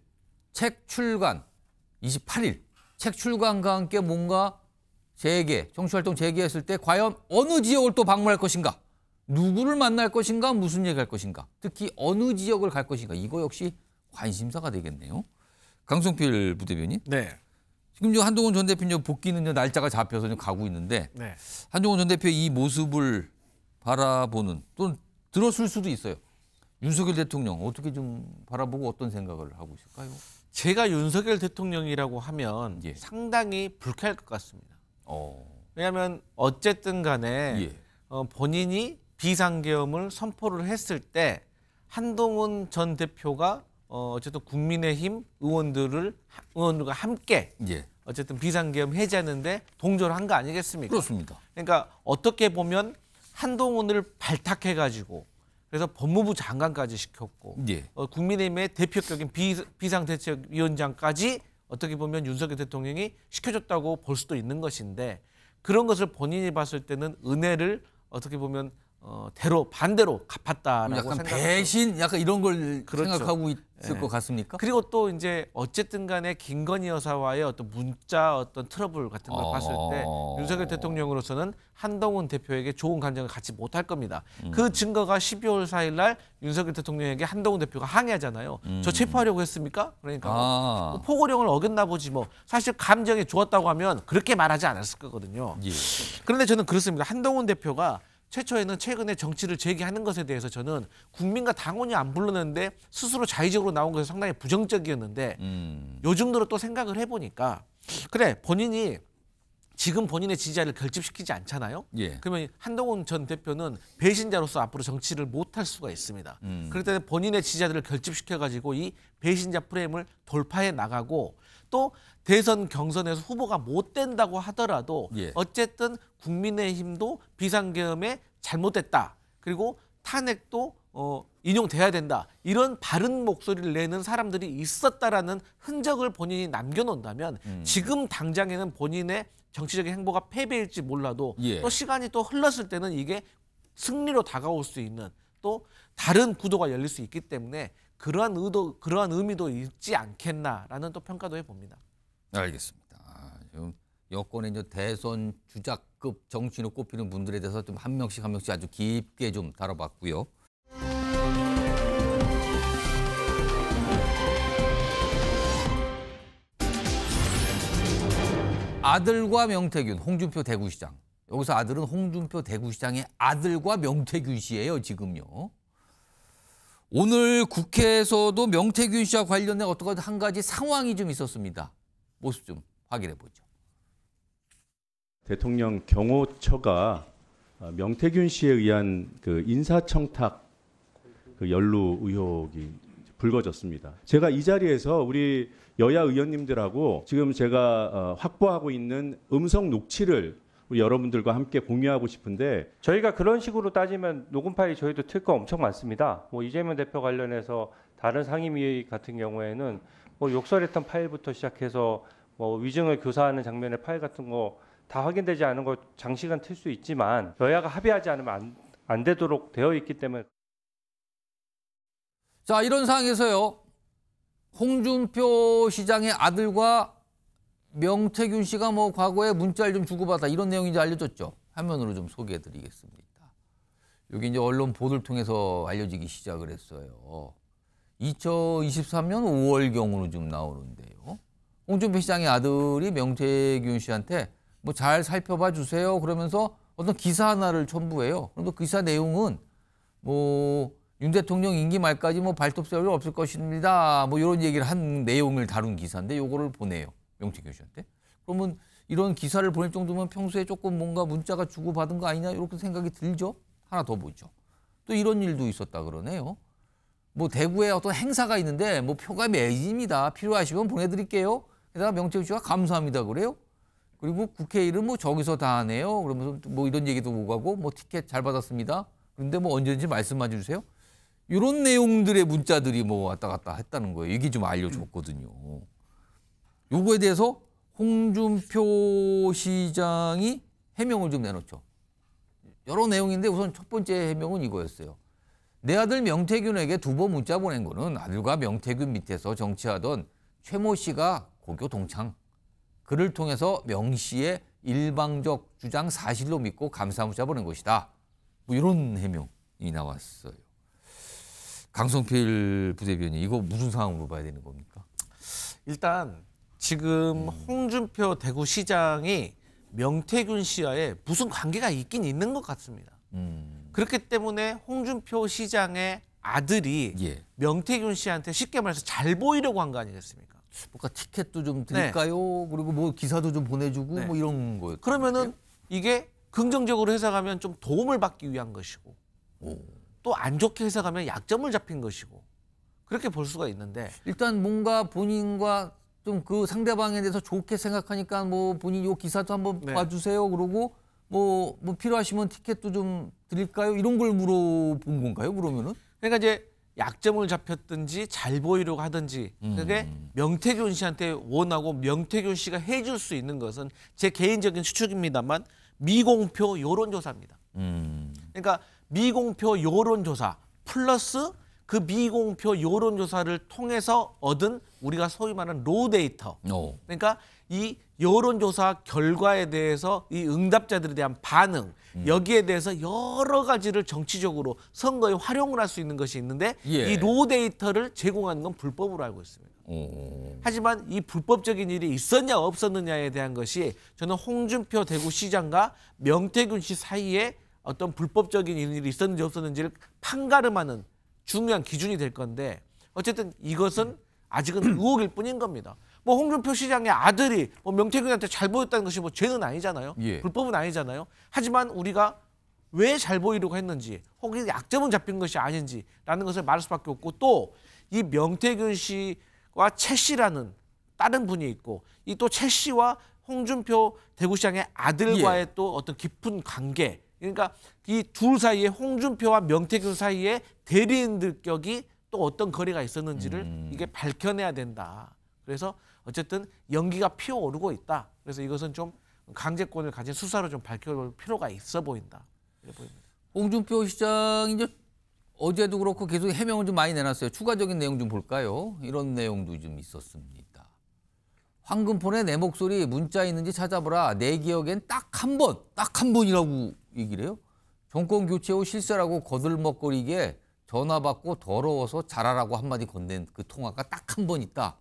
책 출간, 28일 책 출간과 함께 뭔가 정치활동 재개했을 때 과연 어느 지역을 또 방문할 것인가, 누구를 만날 것인가, 무슨 얘기할 것인가, 특히 어느 지역을 갈 것인가, 이거 역시 관심사가 되겠네요. 강성필 부대변인. 네. 지금 한동훈 전 대표 복귀는 날짜가 잡혀서 가고 있는데 네. 한동훈 전 대표의 이 모습을 바라보는 또는 들었을 수도 있어요. 윤석열 대통령 어떻게 좀 바라보고 어떤 생각을 하고 있을까요? 제가 윤석열 대통령이라고 하면 예. 상당히 불쾌할 것 같습니다. 왜냐하면 어쨌든 간에 예. 본인이 비상계엄을 선포를 했을 때 한동훈 전 대표가 어쨌든 국민의힘 의원들과 함께 예. 어쨌든 비상계엄 해제하는데 동조를 한 거 아니겠습니까? 그렇습니다. 그러니까 어떻게 보면 한동훈을 발탁해가지고 그래서 법무부 장관까지 시켰고 예. 국민의힘의 대표격인 비상대책위원장까지 어떻게 보면 윤석열 대통령이 시켜줬다고 볼 수도 있는 것인데 그런 것을 본인이 봤을 때는 은혜를 어떻게 보면 반대로 갚았다라고 약간 생각합니다. 배신, 약간 이런 걸 그렇죠. 생각하고 있을 예. 것 같습니까? 그리고 또 이제 어쨌든 간에 김건희 여사와의 어떤 문자 어떤 트러블 같은 걸 봤을 때 윤석열 대통령으로서는 한동훈 대표에게 좋은 감정을 갖지 못할 겁니다. 그 증거가 12월 4일 날 윤석열 대통령에게 한동훈 대표가 항의하잖아요. 저 체포하려고 했습니까? 그러니까 뭐 포고령을 어겼나 보지 뭐. 사실 감정이 좋았다고 하면 그렇게 말하지 않았을 거거든요. 예. 그런데 저는 그렇습니다. 한동훈 대표가 최초에는 최근에 정치를 재개하는 것에 대해서 저는 국민과 당원이 안 불렀는데 스스로 자의적으로 나온 것이 상당히 부정적이었는데 요즘 들어 또 생각을 해보니까 그래 본인이 지금 본인의 지지자를 결집시키지 않잖아요. 예. 그러면 한동훈 전 대표는 배신자로서 앞으로 정치를 못할 수가 있습니다. 그럴 때는 본인의 지지자들을 결집시켜가지고 이 배신자 프레임을 돌파해 나가고 또 대선 경선에서 후보가 못 된다고 하더라도 예. 어쨌든 국민의힘도 비상계엄에 잘못됐다. 그리고 탄핵도 인용돼야 된다. 이런 바른 목소리를 내는 사람들이 있었다라는 흔적을 본인이 남겨놓는다면 지금 당장에는 본인의 정치적인 행보가 패배일지 몰라도 예. 또 시간이 또 흘렀을 때는 이게 승리로 다가올 수 있는 또 다른 구도가 열릴 수 있기 때문에 그러한 의미도 있지 않겠나라는 또 평가도 해봅니다. 알겠습니다. 지금 여권의 이제 대선 주자급 정치인으로 꼽히는 분들에 대해서 좀 한 명씩 아주 깊게 좀 다뤄봤고요. 아들과 명태균, 홍준표 대구시장. 여기서 아들은 홍준표 대구시장의 아들과 명태균 씨예요, 지금요. 오늘 국회에서도 명태균 씨와 관련된 어떤 한 가지 상황이 좀 있었습니다. 모습 좀 확인해 보죠. 대통령 경호처가 명태균 씨에 의한 그 인사청탁 그 연루 의혹이 불거졌습니다. 제가 이 자리에서 우리 여야 의원님들하고 지금 제가 확보하고 있는 음성 녹취를 우리 여러분들과 함께 공유하고 싶은데 저희가 그런 식으로 따지면 녹음 파일이 저희도 틀 거 엄청 많습니다. 뭐 이재명 대표 관련해서 다른 상임위 같은 경우에는 뭐 욕설했던 파일부터 시작해서 뭐 위증을 교사하는 장면의 파일 같은 거 다 확인되지 않은 거 장시간 틀 수 있지만 여야가 합의하지 않으면 안 되도록 되어 있기 때문에. 자, 이런 상황에서요. 홍준표 시장의 아들과 명태균 씨가 뭐 과거에 문자를 좀 주고받았다 이런 내용이 이제 알려졌죠. 화면으로 좀 소개해드리겠습니다. 여기 이제 언론 보도를 통해서 알려지기 시작을 했어요. 2023년 5월경으로 좀 나오는데요. 홍준표 시장의 아들이 명태균 씨한테 뭐 잘 살펴봐 주세요. 그러면서 어떤 기사 하나를 첨부해요. 그런데 그 기사 내용은 뭐 윤 대통령 임기 말까지 뭐 발톱 세울 일 없을 것입니다. 뭐 이런 얘기를 한 내용을 다룬 기사인데 요거를 보내요. 명태균 씨한테. 그러면 이런 기사를 보낼 정도면 평소에 조금 뭔가 문자가 주고받은 거 아니냐 이렇게 생각이 들죠. 하나 더 보죠. 또 이런 일도 있었다 그러네요. 뭐 대구에 어떤 행사가 있는데 뭐 표가 매진입니다. 필요하시면 보내드릴게요. 게다가 명태균 씨가 감사합니다 그래요. 그리고 국회 일은 뭐 저기서 다 하네요. 그러면서 뭐 이런 얘기도 오가고 뭐 티켓 잘 받았습니다. 그런데 뭐 언제든지 말씀해 주세요. 이런 내용들의 문자들이 뭐 왔다 갔다 했다는 거예요. 이게 좀 알려줬거든요. 요거에 대해서 홍준표 시장이 해명을 좀 내놓죠. 여러 내용인데 우선 첫 번째 해명은 이거였어요. 내 아들 명태균에게 2번 문자 보낸 거는 아들과 명태균 밑에서 정치하던 최모 씨가 고교 동창. 그를 통해서 명 씨의 일방적 주장 사실로 믿고 감사 문자 보낸 것이다. 뭐 이런 해명이 나왔어요. 강성필 부대변인, 이거 무슨 상황으로 봐야 되는 겁니까? 일단 지금 홍준표 대구시장이 명태균 씨와의 무슨 관계가 있긴 있는 것 같습니다. 그렇기 때문에 홍준표 시장의 아들이 예. 명태균 씨한테 쉽게 말해서 잘 보이려고 한 거 아니겠습니까? 뭔가 티켓도 좀 드릴까요? 그리고 뭐 기사도 좀 보내주고 네. 뭐 이런 거예요. 그러면은 이게 긍정적으로 해석하면 좀 도움을 받기 위한 것이고 또 안 좋게 해석하면 약점을 잡힌 것이고 그렇게 볼 수가 있는데 일단 뭔가 본인과 좀 그 상대방에 대해서 좋게 생각하니까 뭐 본인 요 기사도 한번 네. 봐주세요. 그러고 뭐 필요하시면 티켓도 좀 드릴까요? 이런 걸 물어본 건가요? 그러면은? 그러니까 이제 약점을 잡혔든지 잘 보이려고 하든지 그게 명태균 씨한테 원하고 명태균 씨가 해줄 수 있는 것은 제 개인적인 추측입니다만 미공표 여론조사입니다. 그러니까 미공표 여론조사 플러스 그 미공표 여론조사를 통해서 얻은 우리가 소위 말하는 로 데이터. 그러니까 이 여론조사 결과에 대해서 이 응답자들에 대한 반응 여기에 대해서 여러 가지를 정치적으로 선거에 활용을 할 수 있는 것이 있는데 예. 이 로 데이터를 제공하는 건 불법으로 알고 있습니다. 하지만 이 불법적인 일이 있었냐 없었느냐에 대한 것이 저는 홍준표 대구시장과 명태균 씨 사이에 어떤 불법적인 일이 있었는지 없었는지를 판가름하는 중요한 기준이 될 건데 어쨌든 이것은 아직은 의혹일 뿐인 겁니다. 뭐 홍준표 시장의 아들이 뭐 명태균한테 잘 보였다는 것이 뭐 죄는 아니잖아요. 예. 불법은 아니잖아요. 하지만 우리가 왜 잘 보이려고 했는지 혹은 약점은 잡힌 것이 아닌지라는 것을 말할 수밖에 없고 또 이 명태균 씨와 최 씨라는 다른 분이 있고 이 또 최 씨와 홍준표 대구시장의 아들과의 또 어떤 깊은 관계 그러니까 이 둘 사이에 홍준표와 명태균 사이에 대리인들격이 또 어떤 거리가 있었는지를 이게 밝혀내야 된다. 그래서 어쨌든 연기가 피어오르고 있다. 그래서 이것은 좀 강제권을 가진 수사로 좀 밝혀볼 필요가 있어 보인다. 이래 보입니다. 홍준표 시장이 이제 어제도 그렇고 계속 해명을 좀 많이 내놨어요. 추가적인 내용 좀 볼까요? 이런 내용도 좀 있었습니다. 황금폰에 내 목소리 문자 있는지 찾아보라. 내 기억엔 딱 한 번이라고 얘기를 해요. 정권 교체 후 실세라고 거들먹거리게 전화 받고 더러워서 잘하라고 한마디 건넨 그 통화가 딱 한 번 있다.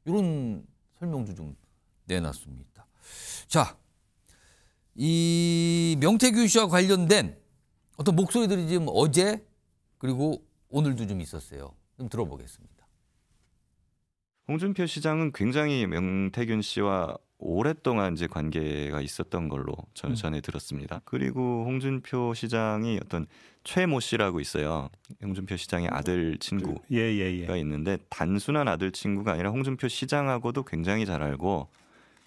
이런 설명도 좀 내놨습니다. 자, 이 명태균 씨와 관련된 어떤 목소리들이 지금 어제 그리고 오늘도 좀 있었어요. 좀 들어보겠습니다. 홍준표 시장은 굉장히 명태균 씨와 오랫동안 이제 관계가 있었던 걸로 저는 전에 들었습니다. 그리고 홍준표 시장이 어떤 최모 씨라고 있어요. 홍준표 시장의 아들 친구가 있는데 단순한 아들 친구가 아니라 홍준표 시장하고도 굉장히 잘 알고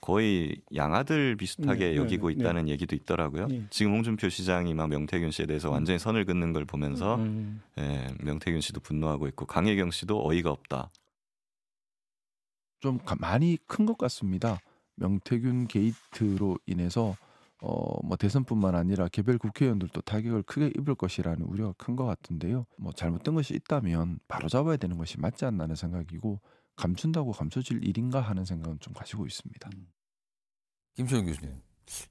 거의 양아들 비슷하게 여기고 있다는 얘기도 있더라고요. 지금 홍준표 시장이 막 명태균 씨에 대해서 완전히 선을 긋는 걸 보면서 명태균 씨도 분노하고 있고 강혜경 씨도 어이가 없다. 좀 많이 큰 것 같습니다. 명태균 게이트로 인해서 뭐 대선뿐만 아니라 개별 국회의원들도 타격을 크게 입을 것이라는 우려가 큰 것 같은데요. 뭐 잘못된 것이 있다면 바로 잡아야 되는 것이 맞지 않나는 생각이고 감춘다고 감춰질 일인가 하는 생각은 좀 가지고 있습니다. 김철현 교수님,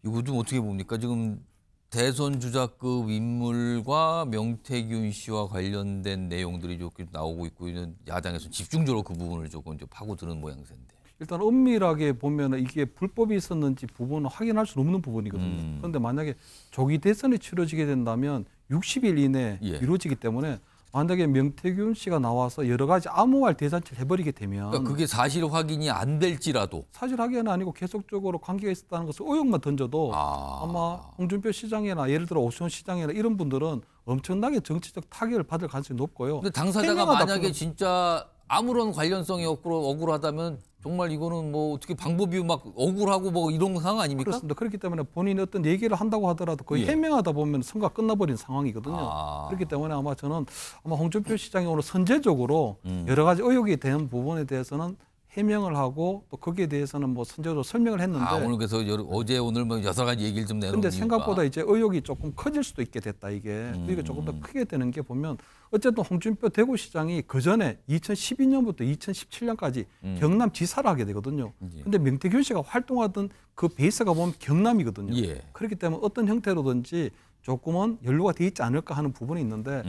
이거 좀 어떻게 봅니까? 지금 대선 주자급 인물과 명태균 씨와 관련된 내용들이 조금 나오고 있고 있는 야당에서 집중적으로 그 부분을 조금 파고드는 모양새인데. 일단 엄밀하게 보면 이게 불법이 있었는지 부분은 확인할 수 없는 부분이거든요. 그런데 만약에 조기 대선이 치러지게 된다면 60일 이내에 이루어지기 때문에 만약에 명태균 씨가 나와서 여러 가지 암호화할 대잔치를 해버리게 되면 그러니까 그게 사실 확인이 안 될지라도 사실 확인은 아니고 계속적으로 관계가 있었다는 것을 의혹만 던져도 아마 홍준표 시장이나 예를 들어 오세훈 시장이나 이런 분들은 엄청나게 정치적 타격을 받을 가능성이 높고요. 근데 당사자가 만약에 진짜 아무런 관련성이 없고 억울하다면 정말 이거는 뭐 어떻게 방법이 막 억울하고 뭐 이런 상황 아닙니까? 그렇습니다. 그렇기 때문에 본인이 어떤 얘기를 한다고 하더라도 거의 해명하다 보면 선거가 끝나버린 상황이거든요. 그렇기 때문에 아마 저는 홍준표 시장이 오늘 선제적으로 여러 가지 의혹이 된 부분에 대해서는 해명을 하고 또 거기에 대해서는 뭐 선제적으로 설명을 했는데 오늘 그래서 어제 오늘 뭐 여러 가지 얘기를 좀 내놓은 근데 이유가. 생각보다 이제 의혹이 조금 커질 수도 있게 됐다 이게. 그러니까 조금 더 크게 되는 게 보면 어쨌든 홍준표 대구시장이 그 전에 2012년부터 2017년까지 경남지사를 하게 되거든요. 근데 명태균 씨가 활동하던 그 베이스가 보면 경남이거든요. 예. 그렇기 때문에 어떤 형태로든지 조금은 연루가 돼 있지 않을까 하는 부분이 있는데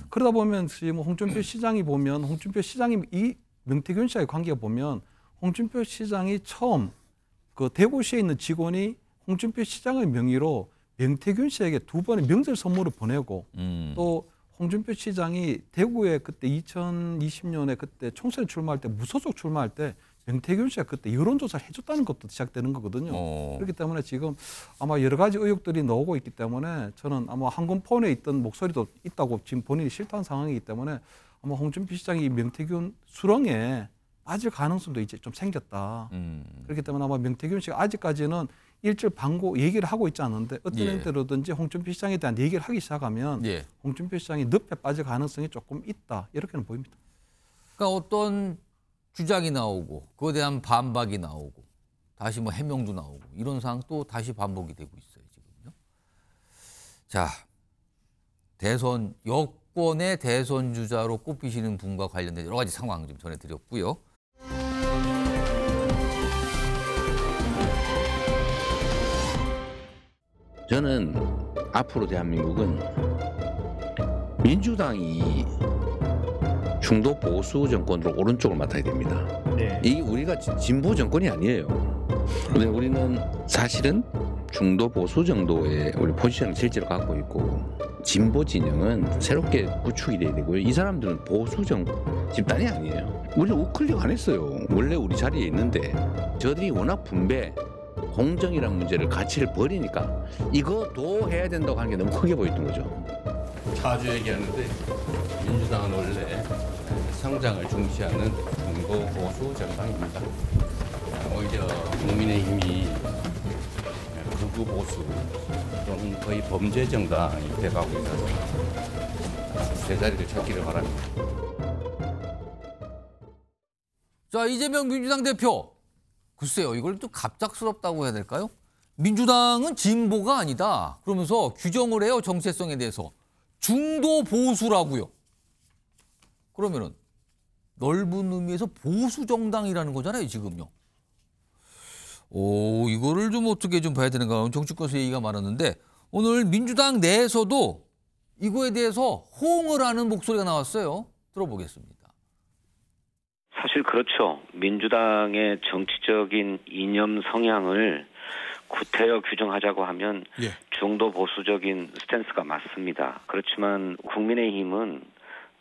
그러다 보면 지금 홍준표 시장이 보면 홍준표 시장이 이 명태균 씨와의 관계가 보면 홍준표 시장이 처음 그 대구시에 있는 직원이 홍준표 시장의 명의로 명태균 씨에게 2번의 명절 선물을 보내고 또 홍준표 시장이 대구에 그때 2020년에 그때 총선에 출마할 때 무소속 출마할 때 명태균 씨가 그때 여론조사를 해줬다는 것도 시작되는 거거든요. 그렇기 때문에 지금 아마 여러 가지 의혹들이 나오고 있기 때문에 저는 아마 한군폰에 있던 목소리도 있다고 지금 본인이 싫다는 상황이기 때문에 아마 홍준표 시장이 명태균 수렁에 빠질 가능성도 이제 좀 생겼다. 그렇기 때문에 아마 명태균 씨가 아직까지는 일절 방고 얘기를 하고 있지 않은데 어떤 형태로든지 홍준표 시장에 대한 얘기를 하기 시작하면 홍준표 시장이 늪에 빠질 가능성이 조금 있다. 이렇게는 보입니다. 그러니까 어떤 주장이 나오고 그거에 대한 반박이 나오고 다시 뭐 해명도 나오고 이런 상황 또 다시 반복이 되고 있어요. 지금요. 자, 대선 여권의 대선 주자로 꼽히시는 분과 관련된 여러 가지 상황 좀 전해드렸고요. 저는 앞으로 대한민국은 민주당이 중도 보수 정권으로 오른쪽을 맡아야 됩니다. 이게 우리가 진보 정권이 아니에요. 근데 우리는 사실은 중도 보수 정도의 우리 포지션을 실제로 갖고 있고 진보 진영은 새롭게 구축이 돼야 되고요. 이 사람들은 보수 집단이 아니에요. 우리는 우클릭 안 했어요. 원래 우리 자리에 있는데 저들이 워낙 분배 공정이라는 문제를 가치를 버리니까 이거도 해야 된다고 하는 게 너무 크게 보였던 거죠. 자주 얘기하는데 민주당은 원래 성장을 중시하는 중도 보수 정당입니다. 오히려 국민의힘이 극우 보수 또는 거의 범죄 정당이 돼가고 있어서 제자리를 찾기를 바랍니다. 자, 이재명 민주당 대표. 글쎄요, 이걸 또 갑작스럽다고 해야 될까요? 민주당은 진보가 아니다. 그러면서 규정을 해요, 정체성에 대해서. 중도 보수라고요. 그러면은 넓은 의미에서 보수 정당이라는 거잖아요, 지금요. 이거를 좀 어떻게 좀 봐야 되는가. 정치권에서 얘기가 많았는데 오늘 민주당 내에서도 이거에 대해서 호응을 하는 목소리가 나왔어요. 들어보겠습니다. 사실 그렇죠. 민주당의 정치적인 이념 성향을 구태여 규정하자고 하면 중도 보수적인 스탠스가 맞습니다. 그렇지만 국민의힘은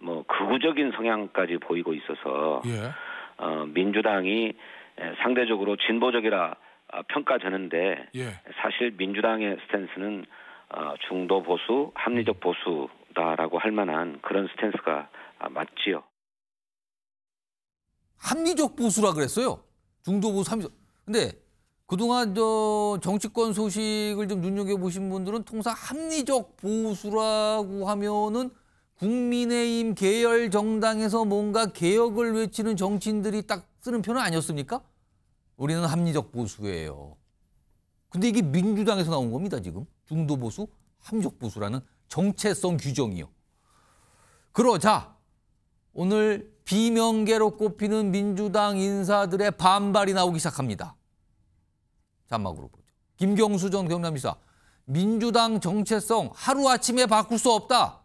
뭐 극우적인 성향까지 보이고 있어서 민주당이 상대적으로 진보적이라 평가되는데 사실 민주당의 스탠스는 중도 보수, 합리적 보수다라고 할 만한 그런 스탠스가 맞지요. 합리적 보수라 그랬어요. 중도 보수, 합리적. 근데 그동안 정치권 소식을 좀 눈여겨보신 분들은 통상 합리적 보수라고 하면은 국민의힘 계열 정당에서 뭔가 개혁을 외치는 정치인들이 딱 쓰는 표현 아니었습니까? 우리는 합리적 보수예요. 근데 이게 민주당에서 나온 겁니다, 지금. 중도 보수, 합리적 보수라는 정체성 규정이요. 그러자 오늘 비명계로 꼽히는 민주당 인사들의 반발이 나오기 시작합니다. 자막으로 보죠. 김경수 전 경남지사, 민주당 정체성 하루아침에 바꿀 수 없다.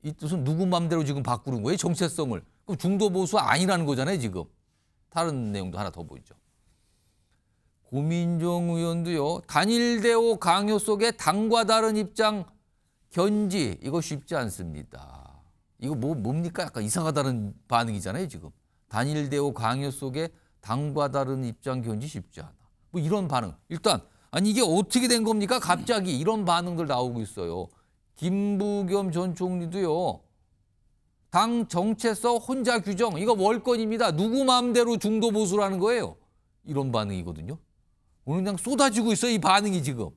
이 뜻은 누구 맘대로 지금 바꾸는 거예요, 정체성을. 그럼 중도 보수 아니라는 거잖아요, 지금. 다른 내용도 하나 더 보이죠. 고민정 의원도요. 단일대오 강요 속에 당과 다른 입장 견지, 이거 쉽지 않습니다. 이거 뭡니까? 약간 이상하다는 반응이잖아요, 지금. 단일대오 강요 속에 당과 다른 입장 견지 쉽지 않아. 뭐 이런 반응. 일단 아니 이게 어떻게 된 겁니까? 갑자기 이런 반응들 나오고 있어요. 김부겸 전 총리도요. 당 정체성 혼자 규정, 이거 월권입니다. 누구 마음대로 중도 보수라는 거예요. 이런 반응이거든요. 오늘 그냥 쏟아지고 있어요, 이 반응이 지금.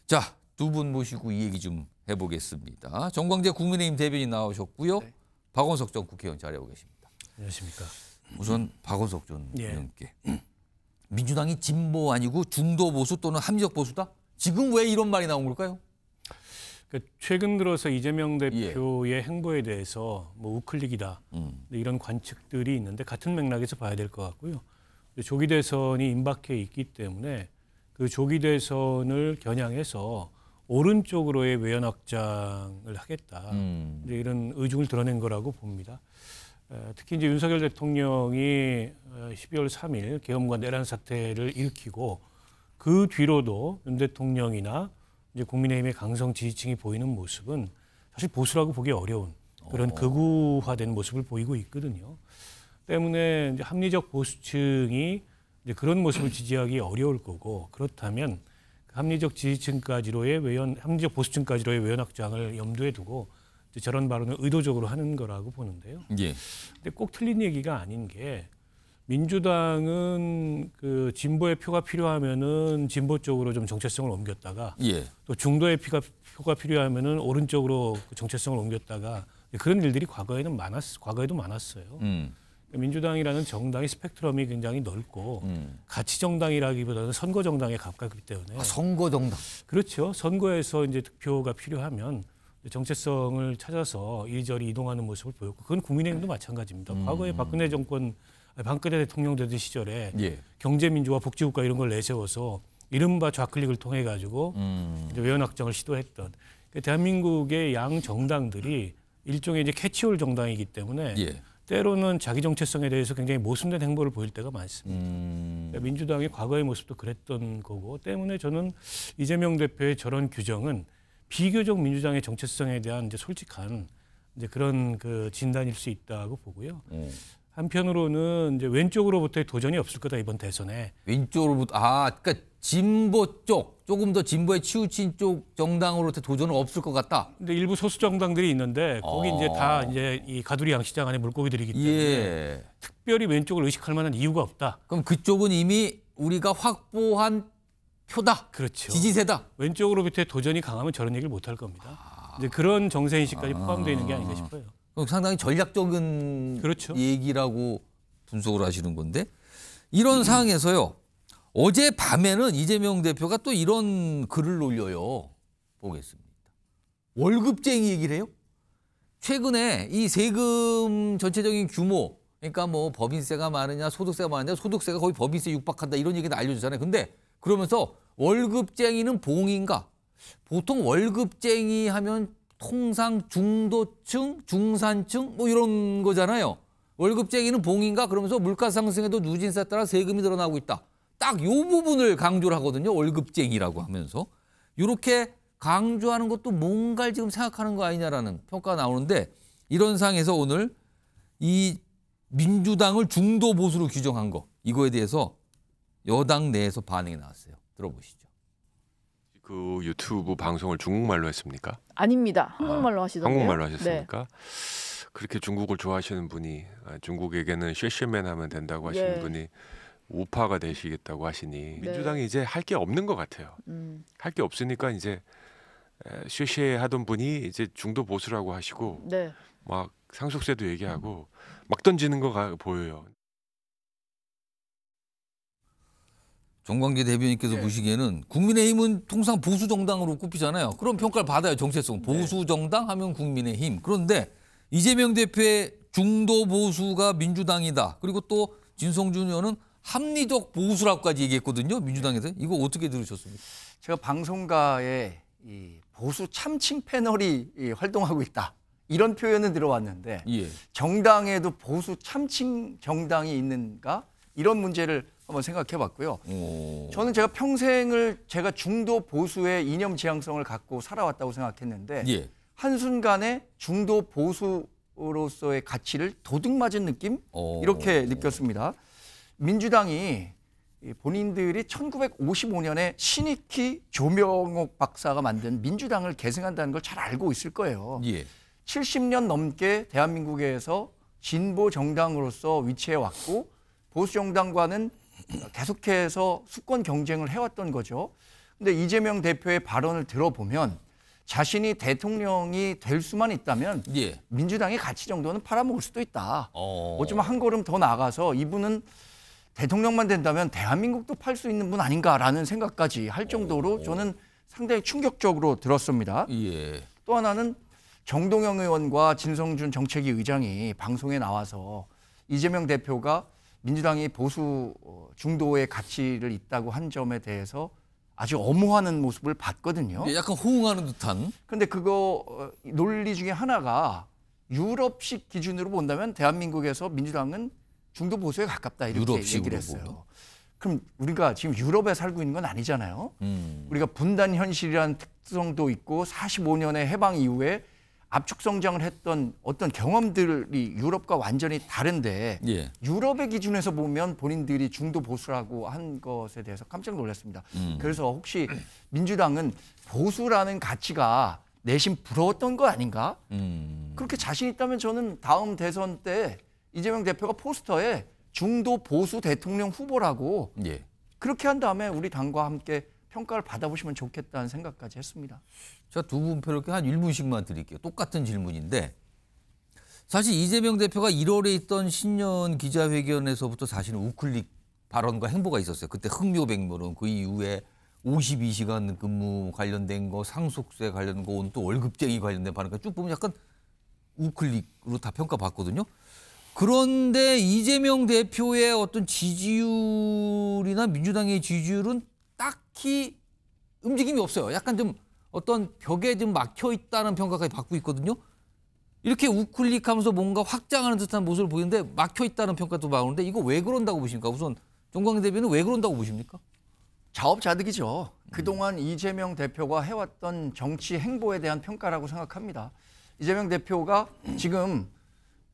자, 두 분 모시고 이 얘기 좀 해보겠습니다. 정광재 국민의힘 대변인 나오셨고요. 박원석 전 국회의원 자리하고 계십니다. 안녕하십니까. 우선 박원석 전 의원께 민주당이 진보 아니고 중도 보수 또는 합리적 보수다? 지금 왜 이런 말이 나온 걸까요? 그러니까 최근 들어서 이재명 대표의 행보에 대해서 뭐 우클릭이다 이런 관측들이 있는데 같은 맥락에서 봐야 될 것 같고요. 조기 대선이 임박해 있기 때문에 그 조기 대선을 겨냥해서 오른쪽으로의 외연 확장을 하겠다. 이제 이런 의중을 드러낸 거라고 봅니다. 특히 이제 윤석열 대통령이 12월 3일 계엄과 내란 사태를 일으키고 그 뒤로도 윤 대통령이나 이제 국민의힘의 강성 지지층이 보이는 모습은 사실 보수라고 보기 어려운 그런 극우화된 모습을 보이고 있거든요. 때문에 이제 합리적 보수층이 이제 그런 모습을 지지하기 어려울 거고 그렇다면 합리적 지지층까지로의 합리적 보수층까지로의 외연 확장을 염두에 두고 저런 발언을 의도적으로 하는 거라고 보는데요. 근데 꼭 틀린 얘기가 아닌 게 민주당은 그 진보의 표가 필요하면은 진보 쪽으로 좀 정체성을 옮겼다가 또 중도의 표가 필요하면은 오른쪽으로 정체성을 옮겼다가 그런 일들이 과거에도 많았어요. 민주당이라는 정당의 스펙트럼이 굉장히 넓고 가치 정당이라기보다는 선거 정당에 가깝기 때문에 선거 정당. 그렇죠. 선거에서 이제 득표가 필요하면 정체성을 찾아서 이리저리 이동하는 모습을 보였고 그건 국민의힘도 마찬가지입니다. 과거에 박근혜 대통령 되던 시절에 경제민주화 복지국가 이런 걸 내세워서 이른바 좌클릭을 통해 가지고 외연 확장을 시도했던 대한민국의 양 정당들이 일종의 이제 캐치홀 정당이기 때문에 때로는 자기 정체성에 대해서 굉장히 모순된 행보를 보일 때가 많습니다. 민주당의 과거의 모습도 그랬던 거고 때문에 저는 이재명 대표의 저런 규정은 비교적 민주당의 정체성에 대한 이제 솔직한 이제 그런 그 진단일 수 있다고 보고요. 한편으로는 이제 왼쪽으로부터의 도전이 없을 거다 이번 대선에. 왼쪽으로부터 그러니까 진보 쪽 조금 더 진보에 치우친 쪽 정당으로부터 도전은 없을 것 같다. 근데 일부 소수 정당들이 있는데 거기 이제 다 이제 이 가두리 양시장 안에 물고기들이기 때문에 특별히 왼쪽을 의식할 만한 이유가 없다. 그럼 그쪽은 이미 우리가 확보한 표다. 그렇죠. 지지세다. 왼쪽으로부터의 도전이 강하면 저런 얘기를 못 할 겁니다. 이제 그런 정세 인식까지 포함되어 있는 게 아닌가 싶어요. 상당히 전략적인 그렇죠. 얘기라고 분석을 하시는 건데 이런 상황에서요. 어제 밤에는 이재명 대표가 또 이런 글을 올려요. 보겠습니다. 월급쟁이 얘기를 해요. 최근에 이 세금 전체적인 규모 그러니까 뭐 법인세가 많으냐 소득세가 많으냐 소득세가 거의 법인세 육박한다 이런 얘기도 알려주잖아요. 근데 그러면서 월급쟁이는 봉인가? 보통 월급쟁이 하면 통상 중도층, 중산층 뭐 이런 거잖아요. 월급쟁이는 봉인가? 그러면서 물가 상승에도 누진세에 따라 세금이 늘어나고 있다. 딱 이 부분을 강조를 하거든요. 월급쟁이라고 하면서. 이렇게 강조하는 것도 뭔가를 지금 생각하는 거 아니냐라는 평가가 나오는데 이런 상황에서 오늘 이 민주당을 중도 보수로 규정한 거 이거에 대해서 여당 내에서 반응이 나왔어요. 들어보시죠. 그 유튜브 방송을 중국말로 했습니까? 아닙니다. 한국말로 하시던데요. 한국말로 하셨습니까? 네. 그렇게 중국을 좋아하시는 분이 중국에게는 쉐쉐맨 하면 된다고 하시는 분이 우파가 되시겠다고 하시니 민주당이 이제 할 게 없는 것 같아요. 할 게 없으니까 이제 쉐쉐 하던 분이 이제 중도 보수라고 하시고 막 상속세도 얘기하고 막 던지는 거가 보여요. 정광재 대변인께서 보시기에는 국민의힘은 통상 보수 정당으로 꼽히잖아요. 그런 평가를 받아요. 정체성. 보수 정당 하면 국민의힘. 그런데 이재명 대표의 중도 보수가 민주당이다. 그리고 또 진성준 의원은 합리적 보수라고까지 얘기했거든요. 민주당에서. 이거 어떻게 들으셨습니까? 제가 방송가에 이 보수 참칭 패널이 활동하고 있다. 이런 표현은 들어왔는데 정당에도 보수 참칭 정당이 있는가? 이런 문제를 한번 생각해 봤고요. 저는 제가 평생을 제가 중도 보수의 이념 지향성을 갖고 살아왔다고 생각했는데 한순간에 중도 보수로서의 가치를 도둑맞은 느낌? 이렇게 느꼈습니다. 민주당이 본인들이 1955년에 신익희 조명옥 박사가 만든 민주당을 계승한다는 걸 잘 알고 있을 거예요. 70년 넘게 대한민국에서 진보 정당으로서 위치해 왔고 보수 정당과는 계속해서 수권 경쟁을 해왔던 거죠. 근데 이재명 대표의 발언을 들어보면 자신이 대통령이 될 수만 있다면 예. 민주당의 가치 정도는 팔아먹을 수도 있다. 어쩌면 한 걸음 더 나가서 이분은 대통령만 된다면 대한민국도 팔 수 있는 분 아닌가라는 생각까지 할 정도로 저는 상당히 충격적으로 들었습니다. 예. 또 하나는 정동영 의원과 진성준 정책위 의장이 방송에 나와서 이재명 대표가 민주당이 보수 중도의 가치를 있다고 한 점에 대해서 아주 엄호하는 모습을 봤거든요. 예, 약간 호응하는 듯한. 근데 그거 논리 중에 하나가 유럽식 기준으로 본다면 대한민국에서 민주당은 중도 보수에 가깝다 이렇게 얘기를 했어요. 보면? 그럼 우리가 지금 유럽에 살고 있는 건 아니잖아요. 우리가 분단 현실이라는 특성도 있고 45년의 해방 이후에 압축 성장을 했던 어떤 경험들이 유럽과 완전히 다른데 예. 유럽의 기준에서 보면 본인들이 중도 보수라고 한 것에 대해서 깜짝 놀랐습니다. 그래서 혹시 민주당은 보수라는 가치가 내심 부러웠던 거 아닌가? 그렇게 자신 있다면 저는 다음 대선 때 이재명 대표가 포스터에 중도 보수 대통령 후보라고 예. 그렇게 한 다음에 우리 당과 함께 평가를 받아보시면 좋겠다는 생각까지 했습니다. 자, 두 분 이렇게 한 1분씩만 드릴게요. 똑같은 질문인데 사실 이재명 대표가 1월에 있던 신년 기자회견에서부터 사실은 우클릭 발언과 행보가 있었어요. 그때 흥묘백묘론, 그 이후에 52시간 근무 관련된 거, 상속세 관련된 거, 또 월급쟁이 관련된 발언까지 쭉 보면 약간 우클릭으로 다 평가받거든요. 그런데 이재명 대표의 어떤 지지율이나 민주당의 지지율은 딱히 움직임이 없어요. 약간 좀 어떤 벽에 좀 막혀 있다는 평가까지 받고 있거든요. 이렇게 우클릭하면서 뭔가 확장하는 듯한 모습을 보이는데 막혀 있다는 평가도 나오는데 이거 왜 그런다고 보십니까? 우선 정광훈 대변인은 왜 그런다고 보십니까? 자업자득이죠. 그동안 이재명 대표가 해왔던 정치 행보에 대한 평가라고 생각합니다. 이재명 대표가 지금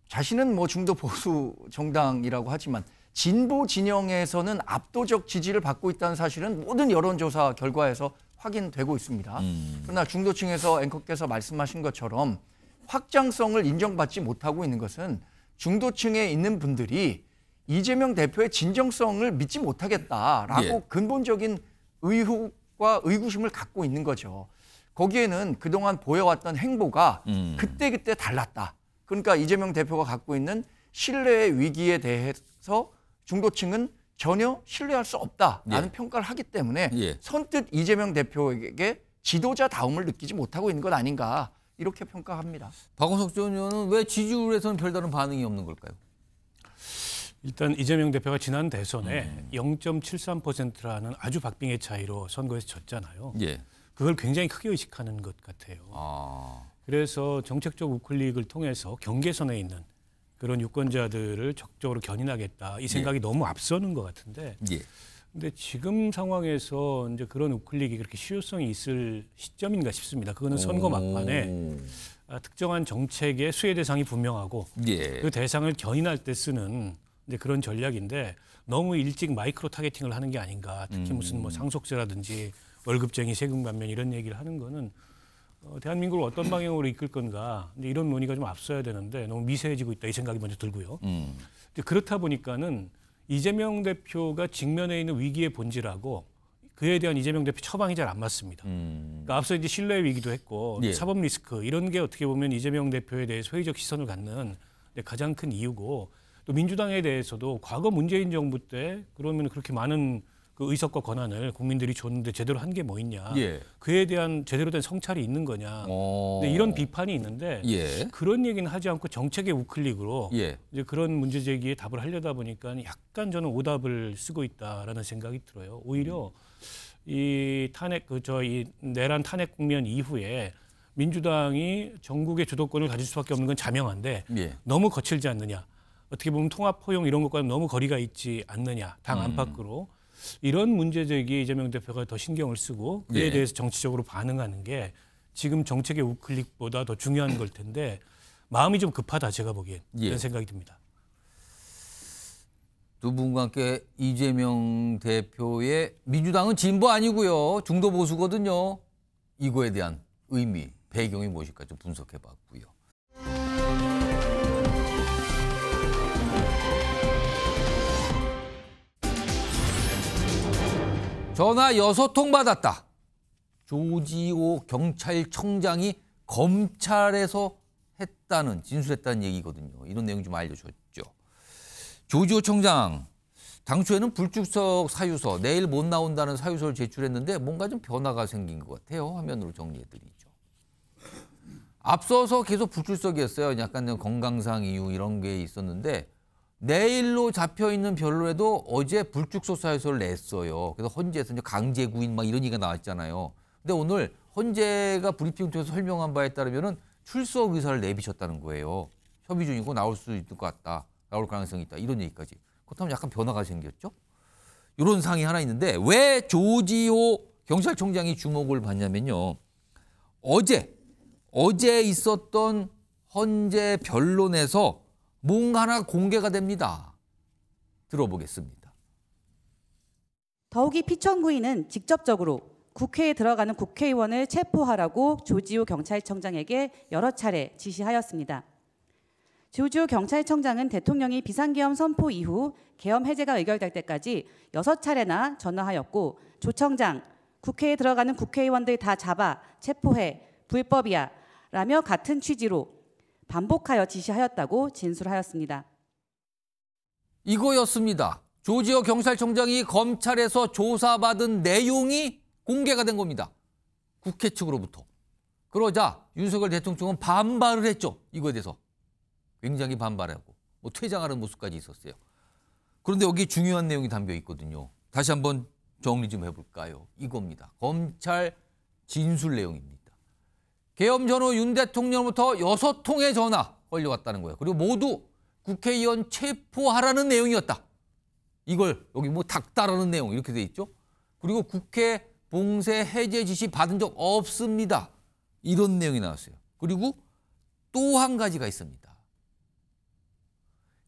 자신은 뭐 중도 보수 정당이라고 하지만 진보 진영에서는 압도적 지지를 받고 있다는 사실은 모든 여론조사 결과에서 확인되고 있습니다. 그러나 중도층에서 앵커께서 말씀하신 것처럼 확장성을 인정받지 못하고 있는 것은 중도층에 있는 분들이 이재명 대표의 진정성을 믿지 못하겠다라고 예. 근본적인 의혹과 의구심을 갖고 있는 거죠. 거기에는 그동안 보여왔던 행보가 그때그때 달랐다. 그러니까 이재명 대표가 갖고 있는 신뢰의 위기에 대해서 중도층은 전혀 신뢰할 수 없다라는 예. 평가를 하기 때문에 예. 선뜻 이재명 대표에게 지도자다움을 느끼지 못하고 있는 것 아닌가 이렇게 평가합니다. 박원석 전 의원은 왜 지지율에서는 별다른 반응이 없는 걸까요? 일단 이재명 대표가 지난 대선에 0.73%라는 아주 박빙의 차이로 선거에서 졌잖아요. 예. 그걸 굉장히 크게 의식하는 것 같아요. 그래서 정책적 우클릭을 통해서 경계선에 있는 그런 유권자들을 적극적으로 견인하겠다. 이 생각이 너무 앞서는 것 같은데. 근데 지금 상황에서 이제 그런 우클릭이 그렇게 실효성이 있을 시점인가 싶습니다. 그거는 선거 막판에 특정한 정책의 수혜 대상이 분명하고 그 대상을 견인할 때 쓰는 이제 그런 전략인데 너무 일찍 마이크로 타겟팅을 하는 게 아닌가. 특히 무슨 뭐 상속세라든지 월급쟁이 세금 감면 이런 얘기를 하는 거는 대한민국을 어떤 방향으로 이끌 건가 이런 논의가 좀 앞서야 되는데 너무 미세해지고 있다 이 생각이 먼저 들고요. 그렇다 보니까는 이재명 대표가 직면해 있는 위기의 본질하고 그에 대한 이재명 대표 처방이 잘 안 맞습니다. 그러니까 앞서 이제 신뢰 위기도 했고 사법 리스크 이런 게 어떻게 보면 이재명 대표에 대해 소외적 시선을 갖는 가장 큰 이유고 또 민주당에 대해서도 과거 문재인 정부 때 그러면 그렇게 많은 그 의석과 권한을 국민들이 줬는데 제대로 한 게 뭐 있냐. 그에 대한 제대로 된 성찰이 있는 거냐. 이런 비판이 있는데 그런 얘기는 하지 않고 정책의 우클릭으로 이제 그런 문제 제기에 답을 하려다 보니까 약간 저는 오답을 쓰고 있다라는 생각이 들어요. 오히려 이 탄핵 이 내란 탄핵 국면 이후에 민주당이 전국의 주도권을 가질 수밖에 없는 건 자명한데 너무 거칠지 않느냐. 어떻게 보면 통합 포용 이런 것과는 너무 거리가 있지 않느냐. 당 안팎으로. 이런 문제 제기에 이재명 대표가 더 신경을 쓰고 그에 대해서 정치적으로 반응하는 게 지금 정책의 우클릭보다 더 중요한 걸 텐데 마음이 좀 급하다 제가 보기엔 이런 생각이 듭니다. 두 분과 함께 이재명 대표의 민주당은 진보 아니고요. 중도 보수거든요. 이거에 대한 의미, 배경이 무엇일까 좀 분석해봤고요. 전화 6통 받았다. 조지호 경찰청장이 검찰에서 진술했다는 얘기거든요. 이런 내용 좀 알려줬죠. 조지호 청장 당초에는 불출석 사유서, 내일 못 나온다는 사유서를 제출했는데 뭔가 좀 변화가 생긴 것 같아요. 화면으로 정리해드리죠. 앞서서 계속 불출석이었어요. 약간 건강상 이유 이런 게 있었는데 내일로 잡혀있는 변론에도 어제 불출석 사유서를 냈어요. 그래서 헌재에서 강제 구인 막 이런 얘기가 나왔잖아요. 근데 오늘 헌재가 브리핑을 통해서 설명한 바에 따르면은 출석 의사를 내비쳤다는 거예요. 협의 중이고 나올 수 있을 것 같다. 나올 가능성이 있다. 이런 얘기까지. 그렇다면 약간 변화가 생겼죠. 이런 상이 하나 있는데 왜 조지호 경찰청장이 주목을 받냐면요. 어제 있었던 헌재 변론에서 뭔가 하나 공개가 됩니다. 들어보겠습니다. 더욱이 피청구인은 직접적으로 국회에 들어가는 국회의원을 체포하라고 조지호 경찰청장에게 여러 차례 지시하였습니다. 조지호 경찰청장은 대통령이 비상계엄 선포 이후 계엄 해제가 의결될 때까지 6차례나 전화하였고 조 청장, 국회에 들어가는 국회의원들 다 잡아 체포해 불법이야 라며 같은 취지로 반복하여 지시하였다고 진술하였습니다. 이거였습니다. 조지호 경찰청장이 검찰에서 조사받은 내용이 공개가 된 겁니다. 국회 측으로부터. 그러자 윤석열 대통령은 반발을 했죠. 이거에 대해서. 굉장히 반발하고 퇴장하는 모습까지 있었어요. 그런데 여기 중요한 내용이 담겨 있거든요. 다시 한번 정리 좀 해볼까요? 이겁니다. 검찰 진술 내용입니다. 계엄 전후 윤 대통령부터 6통의 전화 걸려왔다는 거예요. 그리고 모두 국회의원 체포하라는 내용이었다. 이걸 여기 닥달하는 내용 이렇게 돼 있죠. 그리고 국회 봉쇄 해제 지시 받은 적 없습니다. 이런 내용이 나왔어요. 그리고 또 한 가지가 있습니다.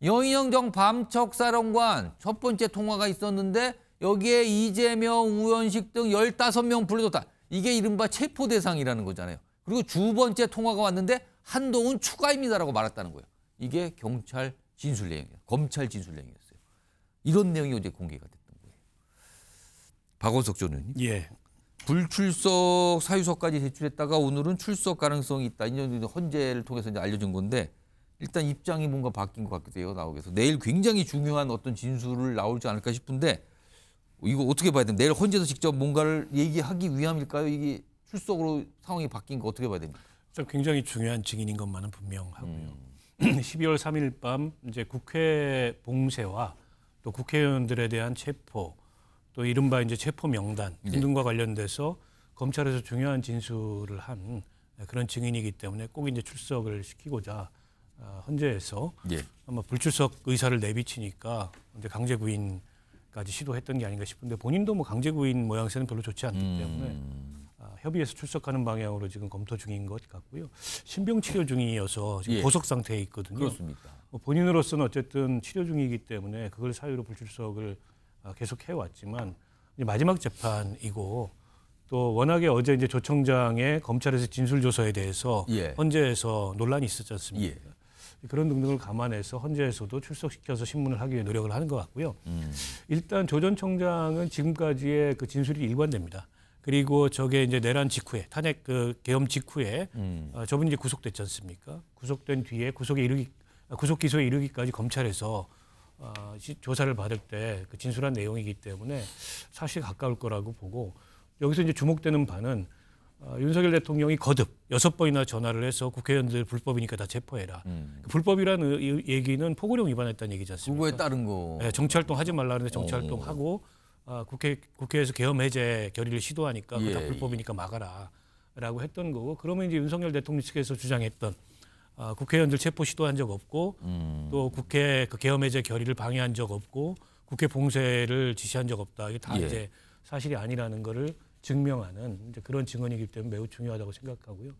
여인영 밤척사령관 첫 번째 통화가 있었는데 여기에 이재명, 우현식 등 15명 불러줬다. 이게 이른바 체포 대상이라는 거잖아요. 그리고 두 번째 통화가 왔는데 한동훈 추가입니다라고 말했다는 거예요. 이게 경찰 진술 내용이에요. 검찰 진술 내용이었어요. 이런 내용이 어제 공개가 됐던 거예요. 박원석 전 의원님. 예. 불출석 사유서까지 제출했다가 오늘은 출석 가능성이 있다. 이런 헌재를 통해서 이제 알려준 건데 일단 입장이 뭔가 바뀐 것 같기도 해요. 나오게 해서 내일 굉장히 중요한 어떤 진술을 나오지 않을까 싶은데 이거 어떻게 봐야 돼요? 내일 헌재에서 직접 뭔가를 얘기하기 위함일까요? 이게 출석으로 상황이 바뀐 거 어떻게 봐야 됩니까? 굉장히 중요한 증인인 것만은 분명하고요. 12월 3일 밤 이제 국회 봉쇄와 또 국회의원들에 대한 체포 또 이른바 이제 체포 명단 등등과 관련돼서 검찰에서 중요한 진술을 한 그런 증인이기 때문에 꼭 이제 출석을 시키고자 헌재에서 아마 불출석 의사를 내비치니까 이제 강제 구인까지 시도했던 게 아닌가 싶은데 본인도 강제 구인 모양새는 별로 좋지 않기 때문에 협의해서 출석하는 방향으로 지금 검토 중인 것 같고요. 신병 치료 중이어서 지금 보석 상태에 있거든요. 그렇습니다. 본인으로서는 어쨌든 치료 중이기 때문에 그걸 사유로 불출석을 계속 해왔지만 이제 마지막 재판이고 또 워낙에 어제 이제 조 청장의 검찰에서 진술 조서에 대해서 헌재에서 논란이 있었지 않습니까? 그런 등등을 감안해서 헌재에서도 출석시켜서 신문을 하기 위해 노력을 하는 것 같고요. 일단 조 전 청장은 지금까지의 그 진술이 일관됩니다. 그리고 저게 이제 내란 직후에 탄핵 계엄 직후에 저분이 이제 구속됐지 않습니까? 구속된 뒤에 구속 기소에 이르기까지 검찰에서 조사를 받을 때 그 진술한 내용이기 때문에 사실에 가까울 거라고 보고 여기서 이제 주목되는 바는 윤석열 대통령이 거듭 6번이나 전화를 해서 국회의원들 불법이니까 다 체포해라. 불법이라는 얘기는 포고령 위반했다는 얘기지 않습니까? 그거에 따른 거. 네, 정치활동 하지 말라는데 정치활동하고 국회에서 계엄 해제 결의를 시도하니까 그거 다 불법이니까 막아라라고 했던 거고 그러면 이제 윤석열 대통령 측에서 주장했던 국회의원들 체포 시도한 적 없고 또 국회 그 계엄 해제 결의를 방해한 적 없고 국회 봉쇄를 지시한 적 없다. 이게 다 이제 사실이 아니라는 거를 증명하는 이제 그런 증언이기 때문에 매우 중요하다고 생각하고요.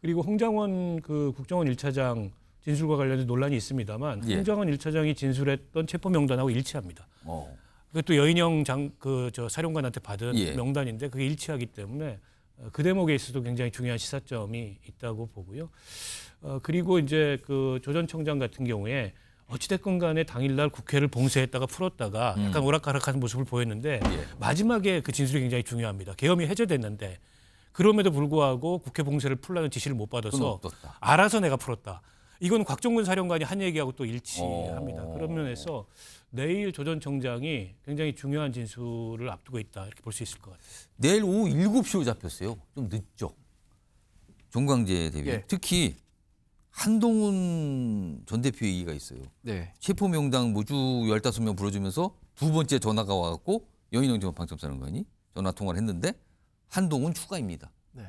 그리고 홍장원 그 국정원 1차장 진술과 관련해서 논란이 있습니다만 홍장원 1차장이 진술했던 체포 명단하고 일치합니다. 그것도 여인영 사령관한테 받은 명단인데 그게 일치하기 때문에 그 대목에 있어도 굉장히 중요한 시사점이 있다고 보고요. 그리고 이제 그 조 전 청장 같은 경우에 어찌됐건 간에 당일날 국회를 봉쇄했다가 풀었다가 약간 오락가락하는 모습을 보였는데 마지막에 그 진술이 굉장히 중요합니다. 계엄이 해제됐는데 그럼에도 불구하고 국회 봉쇄를 풀라는 지시를 못 받아서 알아서 내가 풀었다. 이건 곽종근 사령관이 한 얘기하고 또 일치합니다. 그런 면에서 내일 조 전 청장이 굉장히 중요한 진술을 앞두고 있다 이렇게 볼 수 있을 것 같아요. 내일 오후 7시로 잡혔어요. 좀 늦죠. 정광재 대변인. 예. 특히 한동훈 전 대표 얘기가 있어요. 네. 체포 명당 모두 15명 불러주면서 두 번째 전화가 와갖고 여인영 전 방첩사령관이 전화 통화를 했는데 한동훈 추가입니다. 네.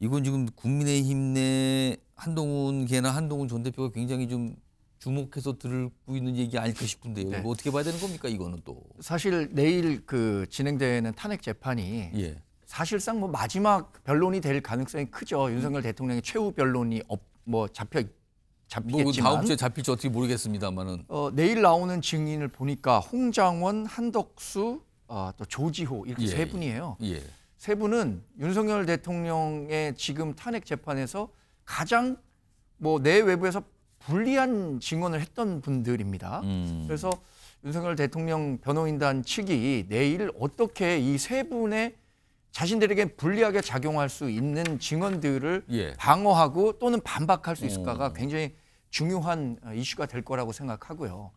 이건 지금 국민의힘 내 한동훈 걔나 한동훈 전 대표가 굉장히 좀 주목해서 들고 있는 얘기 아닐까 싶은데요. 네. 이거 어떻게 봐야 되는 겁니까 이거는 또? 사실 내일 그 진행되는 탄핵 재판이 사실상 뭐 마지막 변론이 될 가능성이 크죠. 윤석열 대통령의 최후 변론이 잡히겠지만 다음 주에 잡힐지 어떻게 모르겠습니다만은 내일 나오는 증인을 보니까 홍장원, 한덕수, 또 조지호 이렇게 세 분이에요. 세 분은 윤석열 대통령의 지금 탄핵 재판에서 가장 뭐 내외부에서 불리한 증언을 했던 분들입니다. 그래서 윤석열 대통령 변호인단 측이 내일 어떻게 이 세 분의 자신들에게 불리하게 작용할 수 있는 증언들을 방어하고 또는 반박할 수 있을까가 굉장히 중요한 이슈가 될 거라고 생각하고요.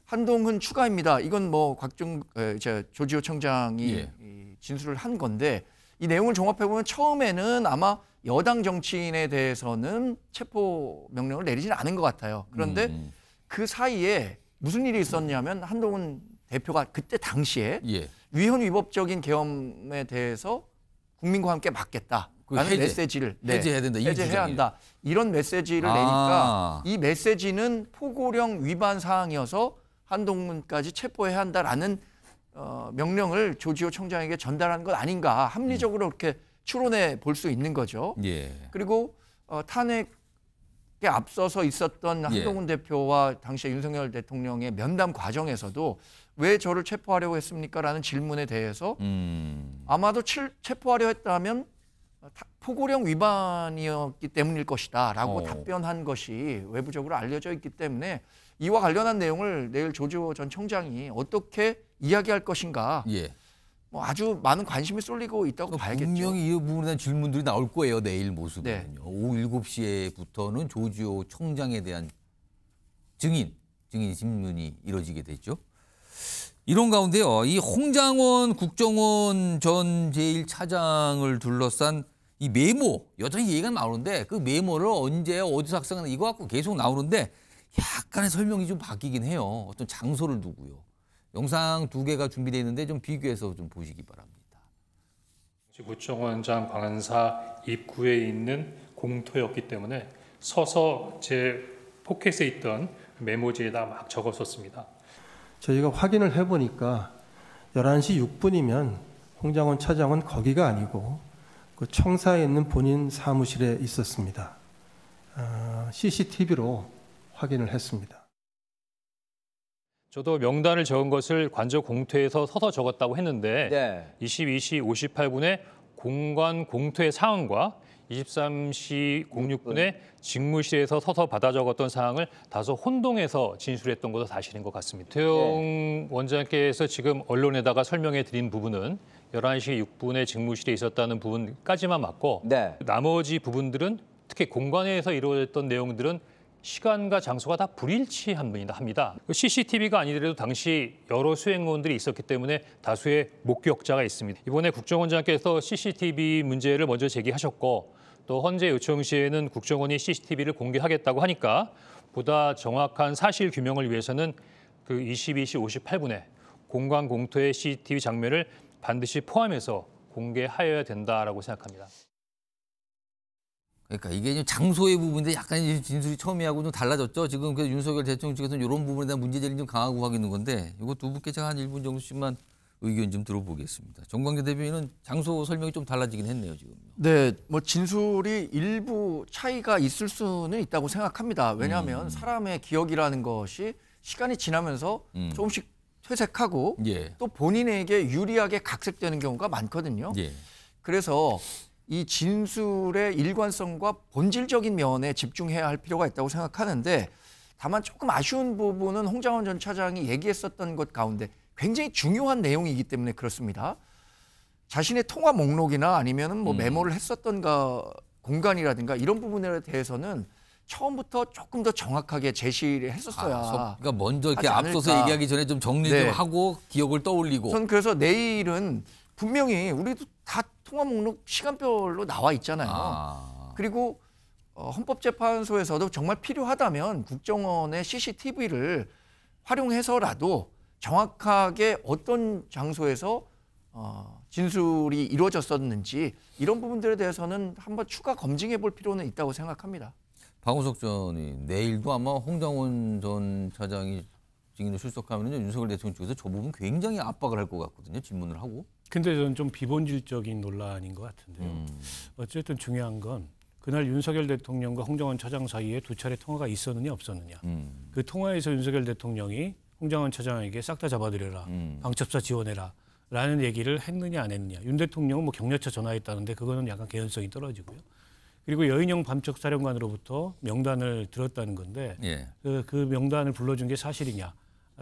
한동훈 추가입니다. 이건 뭐 조지호 청장이 진술을 한 건데 이 내용을 종합해 보면 처음에는 아마 여당 정치인에 대해서는 체포 명령을 내리지는 않은 것 같아요. 그런데 그 사이에 무슨 일이 있었냐면 한동훈 대표가 그때 당시에 위헌 위법적인 계엄에 대해서 국민과 함께 막겠다라는 메시지를 해제해야 된다. 해제해야 한다. 이런 메시지를 내니까 이 메시지는 포고령 위반 사항이어서 한동훈까지 체포해야 한다라는 명령을 조지호 청장에게 전달한 것 아닌가 합리적으로 그렇게 추론해 볼 수 있는 거죠. 그리고 탄핵에 앞서서 있었던 한동훈 대표와 당시에 윤석열 대통령의 면담 과정에서도 왜 저를 체포하려고 했습니까?라는 질문에 대해서 아마도 체포하려 했다면 포고령 위반이었기 때문일 것이다라고 답변한 것이 외부적으로 알려져 있기 때문에 이와 관련한 내용을 내일 조지호 전 청장이 어떻게 이야기할 것인가 뭐 아주 많은 관심이 쏠리고 있다고 봐야겠죠. 분명히 이 부분에 대한 질문들이 나올 거예요. 내일 모습은요. 오후 7시에부터는 조지호 청장에 대한 증인 질문이 이루어지게 되죠. 이런 가운데요. 이 홍장원 국정원 전 제1차장을 둘러싼 이 메모 여전히 얘기가 나오는데 그 메모를 언제 어디서 작성했나 이거 갖고 계속 나오는데 약간의 설명이 좀 바뀌긴 해요. 어떤 장소를 두고요. 영상 2개가 준비되어 있는데 좀 비교해서 좀 보시기 바랍니다. 구청원장 관사 입구에 있는 공터였기 때문에 서서 제 포켓에 있던 메모지에다 막 적었었습니다. 저희가 확인을 해보니까 11시 6분이면 홍장원 차장은 거기가 아니고 그 청사에 있는 본인 사무실에 있었습니다. CCTV로 확인을 했습니다. 저도 명단을 적은 것을 관저 공터에서 서서 적었다고 했는데 22시 58분에 공관 공터의 상황과 23시 06분에 직무실에서 서서 받아 적었던 사항을 다소 혼동해서 진술했던 것도 사실인 것 같습니다. 태영 원장께서 지금 언론에다가 설명해 드린 부분은 11시 6분에 직무실에 있었다는 부분까지만 맞고 나머지 부분들은 특히 공관에서 이루어졌던 내용들은 시간과 장소가 다 불일치합니다. CCTV가 아니더라도 당시 여러 수행원들이 있었기 때문에 다수의 목격자가 있습니다. 이번에 국정원장께서 CCTV 문제를 먼저 제기하셨고 또 헌재 요청 시에는 국정원이 CCTV를 공개하겠다고 하니까 보다 정확한 사실 규명을 위해서는 그 22시 58분에 공관 공터의 CCTV 장면을 반드시 포함해서 공개하여야 된다라고 생각합니다. 그러니까 이게 좀 장소의 부분인데 약간 진술이 처음에하고 좀 달라졌죠. 지금 그래서 윤석열 대통령 측에서는 이런 부분에 대한 문제제기를 좀 강하고 하겠는 건데 이거 두 분께 제가 한 1분 정도씩만 의견 좀 들어보겠습니다. 정광재 대변인은 장소 설명이 좀 달라지긴 했네요, 지금. 네, 뭐 진술이 일부 차이가 있을 수는 있다고 생각합니다. 왜냐하면 사람의 기억이라는 것이 시간이 지나면서 조금씩 퇴색하고 또 본인에게 유리하게 각색되는 경우가 많거든요. 그래서 이 진술의 일관성과 본질적인 면에 집중해야 할 필요가 있다고 생각하는데 다만 조금 아쉬운 부분은 홍장원 전 차장이 얘기했었던 것 가운데 굉장히 중요한 내용이기 때문에 그렇습니다. 자신의 통화 목록이나 아니면은 뭐 메모를 했었던가 공간이라든가 이런 부분에 대해서는 처음부터 조금 더 정확하게 제시를 했었어야. 그러니까 먼저 이렇게 앞서서 얘기하기 전에 좀 정리 좀 하고 기억을 떠올리고. 전 그래서 내일은 분명히 우리도 다 통화 목록 시간별로 나와 있잖아요. 그리고 헌법재판소에서도 정말 필요하다면 국정원의 CCTV를 활용해서라도 정확하게 어떤 장소에서 진술이 이루어졌었는지 이런 부분들에 대해서는 한번 추가 검증해 볼 필요는 있다고 생각합니다. 박원석 전 의원, 내일도 아마 홍장원 전 차장이 증인으로 출석하면 윤석열 대통령 쪽에서 저 부분 굉장히 압박을 할 것 같거든요. 질문을 하고. 근데 저는 좀 비본질적인 논란인 것 같은데요. 어쨌든 중요한 건 그날 윤석열 대통령과 홍장원 차장 사이에 2차례 통화가 있었느냐 없었느냐. 그 통화에서 윤석열 대통령이 홍장원 차장에게 싹 다 잡아들여라. 방첩사 지원해라. 라는 얘기를 했느냐 안 했느냐. 윤 대통령은 뭐 격려차 전화했다는데 그거는 약간 개연성이 떨어지고요. 그리고 여인영 밤척사령관으로부터 명단을 들었다는 건데 예. 그 명단을 불러준 게 사실이냐.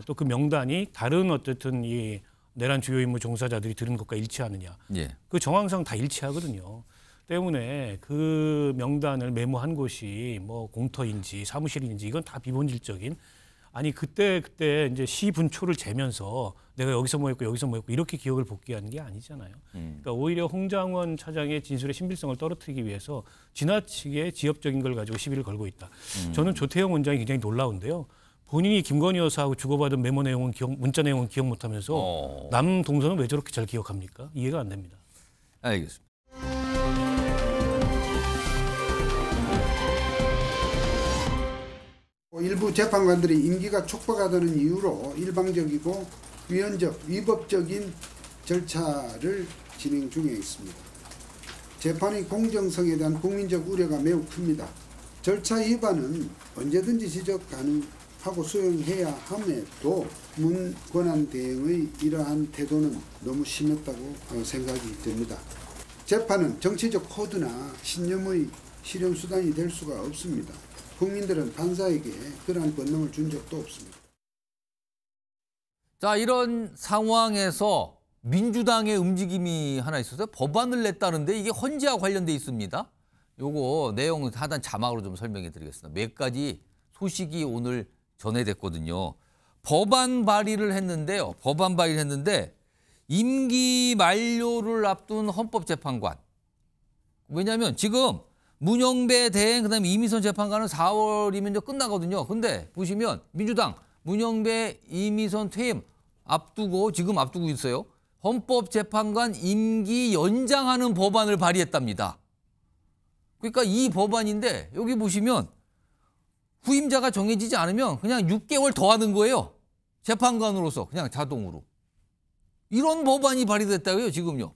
또 그 명단이 다른 어쨌든 이 내란 주요 임무 종사자들이 들은 것과 일치하느냐. 예. 그 정황상 다 일치하거든요. 때문에 그 명단을 메모한 곳이 뭐 공터인지 사무실인지 이건 다 비본질적인 아니 그때 이제 시분초를 재면서 내가 여기서 뭐 했고 여기서 뭐 했고 이렇게 기억을 복귀하는 게 아니잖아요. 그러니까 오히려 홍장원 차장의 진술의 신빙성을 떨어뜨리기 위해서 지나치게 지엽적인 걸 가지고 시비를 걸고 있다. 저는 조태영 원장이 굉장히 놀라운데요. 본인이 김건희 여사하고 주고받은 메모 내용은 문자 내용은 기억 못하면서 남 동선은 왜 저렇게 잘 기억합니까? 이해가 안 됩니다. 알겠습니다. 일부 재판관들이 임기가 촉박하다는 이유로 일방적이고 위헌적, 위법적인 절차를 진행 중에 있습니다. 재판의 공정성에 대한 국민적 우려가 매우 큽니다. 절차 위반은 언제든지 지적 가능하고 수용해야 함에도 문 권한대행의 이러한 태도는 너무 심했다고 생각이 됩니다. 재판은 정치적 코드나 신념의 실현수단이 될 수가 없습니다. 국민들은 판사에게 그러한 권능을 준 적도 없습니다. 자, 이런 상황에서 민주당의 움직임이 하나 있어서 법안을 냈다는데 이게 헌재와 관련돼 있습니다. 요거 내용 하단 자막으로 좀 설명해 드리겠습니다. 몇 가지 소식이 오늘 전해됐거든요. 법안 발의를 했는데요. 법안 발의를 했는데 임기 만료를 앞둔 헌법재판관. 왜냐하면 지금 문영배 대행 그다음에 이미선 재판관은 4월이면 이제 끝나거든요. 근데 보시면 민주당 문영배 이미선 퇴임 지금 앞두고 있어요. 헌법재판관 임기 연장하는 법안을 발의했답니다. 그러니까 이 법안인데 여기 보시면 후임자가 정해지지 않으면 그냥 6개월 더 하는 거예요. 재판관으로서 그냥 자동으로. 이런 법안이 발의됐다고요, 지금요.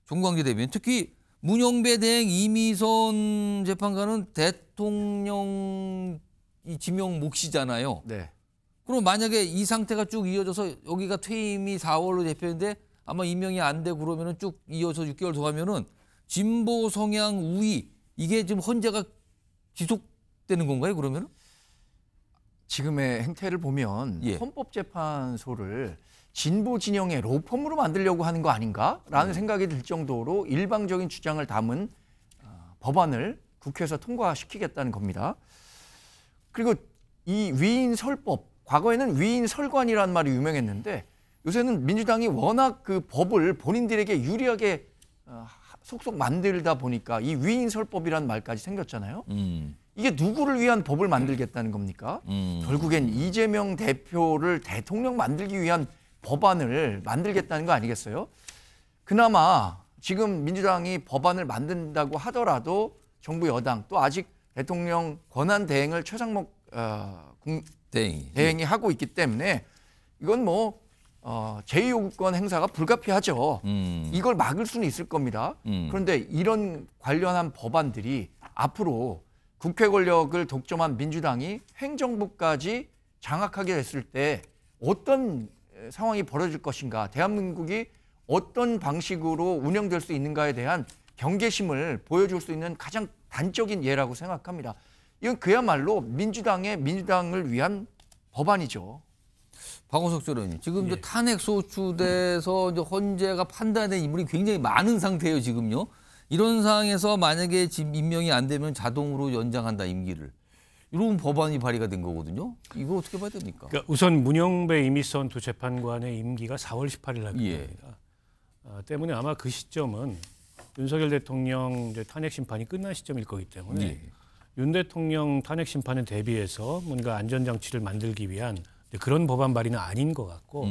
정광재 대변인. 특히 문영배 대행 이미선 재판관은 대통령 지명 몫이잖아요. 네. 그럼 만약에 이 상태가 쭉 이어져서 여기가 퇴임이 4월로 대표인데 아마 임명이 안 되고 그러면은 쭉 이어서 6개월 더 가면은 진보 성향 우위 이게 지금 헌재가 지속되는 건가요, 그러면은? 지금의 행태를 보면 헌법재판소를 진보 진영의 로펌으로 만들려고 하는 거 아닌가라는 생각이 들 정도로 일방적인 주장을 담은 법안을 국회에서 통과시키겠다는 겁니다. 그리고 이 위인설법, 과거에는 위인설관이라는 말이 유명했는데 요새는 민주당이 워낙 그 법을 본인들에게 유리하게 속속 만들다 보니까 이 위인설법이라는 말까지 생겼잖아요. 이게 누구를 위한 법을 만들겠다는 겁니까? 결국엔 이재명 대표를 대통령 만들기 위한 법안을 만들겠다는 거 아니겠어요? 그나마 지금 민주당이 법안을 만든다고 하더라도 정부 여당 또 아직 대통령 권한 대행을 최상목 대행이 하고 있기 때문에 이건 뭐 제2요구권 행사가 불가피하죠. 이걸 막을 수는 있을 겁니다. 그런데 이런 관련한 법안들이 앞으로 국회 권력을 독점한 민주당이 행정부까지 장악하게 됐을 때 어떤 상황이 벌어질 것인가, 대한민국이 어떤 방식으로 운영될 수 있는가에 대한 경계심을 보여줄 수 있는 가장 단적인 예라고 생각합니다. 이건 그야말로 민주당을 위한 법안이죠. 박원석 소장님, 지금 이제 탄핵 소추돼서 이제 헌재가 판단된 인물이 굉장히 많은 상태예요, 지금요. 이런 상황에서 만약에 지금 임명이 안 되면 자동으로 연장한다, 임기를. 이런 법안이 발의가 된 거거든요. 이거 어떻게 봐야 됩니까? 그러니까 우선 문영배 이미선 두 재판관의 임기가 4월 18일 날 끝납니다. 때문에 아마 그 시점은 윤석열 대통령 이제 탄핵 심판이 끝난 시점일 거기 때문에 윤 대통령 탄핵 심판에 대비해서 뭔가 안전장치를 만들기 위한 그런 법안 발의는 아닌 것 같고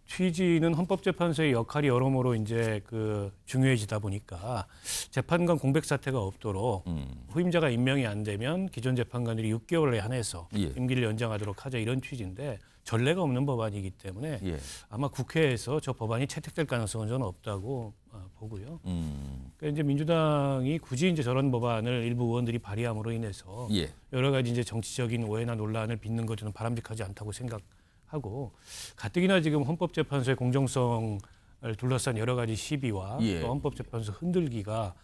취지는 헌법재판소의 역할이 여러모로 이제 그 중요해지다 보니까 재판관 공백 사태가 없도록 후임자가 임명이 안 되면 기존 재판관들이 6개월에 한해서 임기를 연장하도록 하자 이런 취지인데 전례가 없는 법안이기 때문에 아마 국회에서 저 법안이 채택될 가능성은 저는 없다고 보고요. 그러니까 이제 민주당이 굳이 이제 저런 법안을 일부 의원들이 발의함으로 인해서 여러 가지 이제 정치적인 오해나 논란을 빚는 것은 바람직하지 않다고 생각하고 가뜩이나 지금 헌법재판소의 공정성을 둘러싼 여러 가지 시비와 또 헌법재판소 흔들기가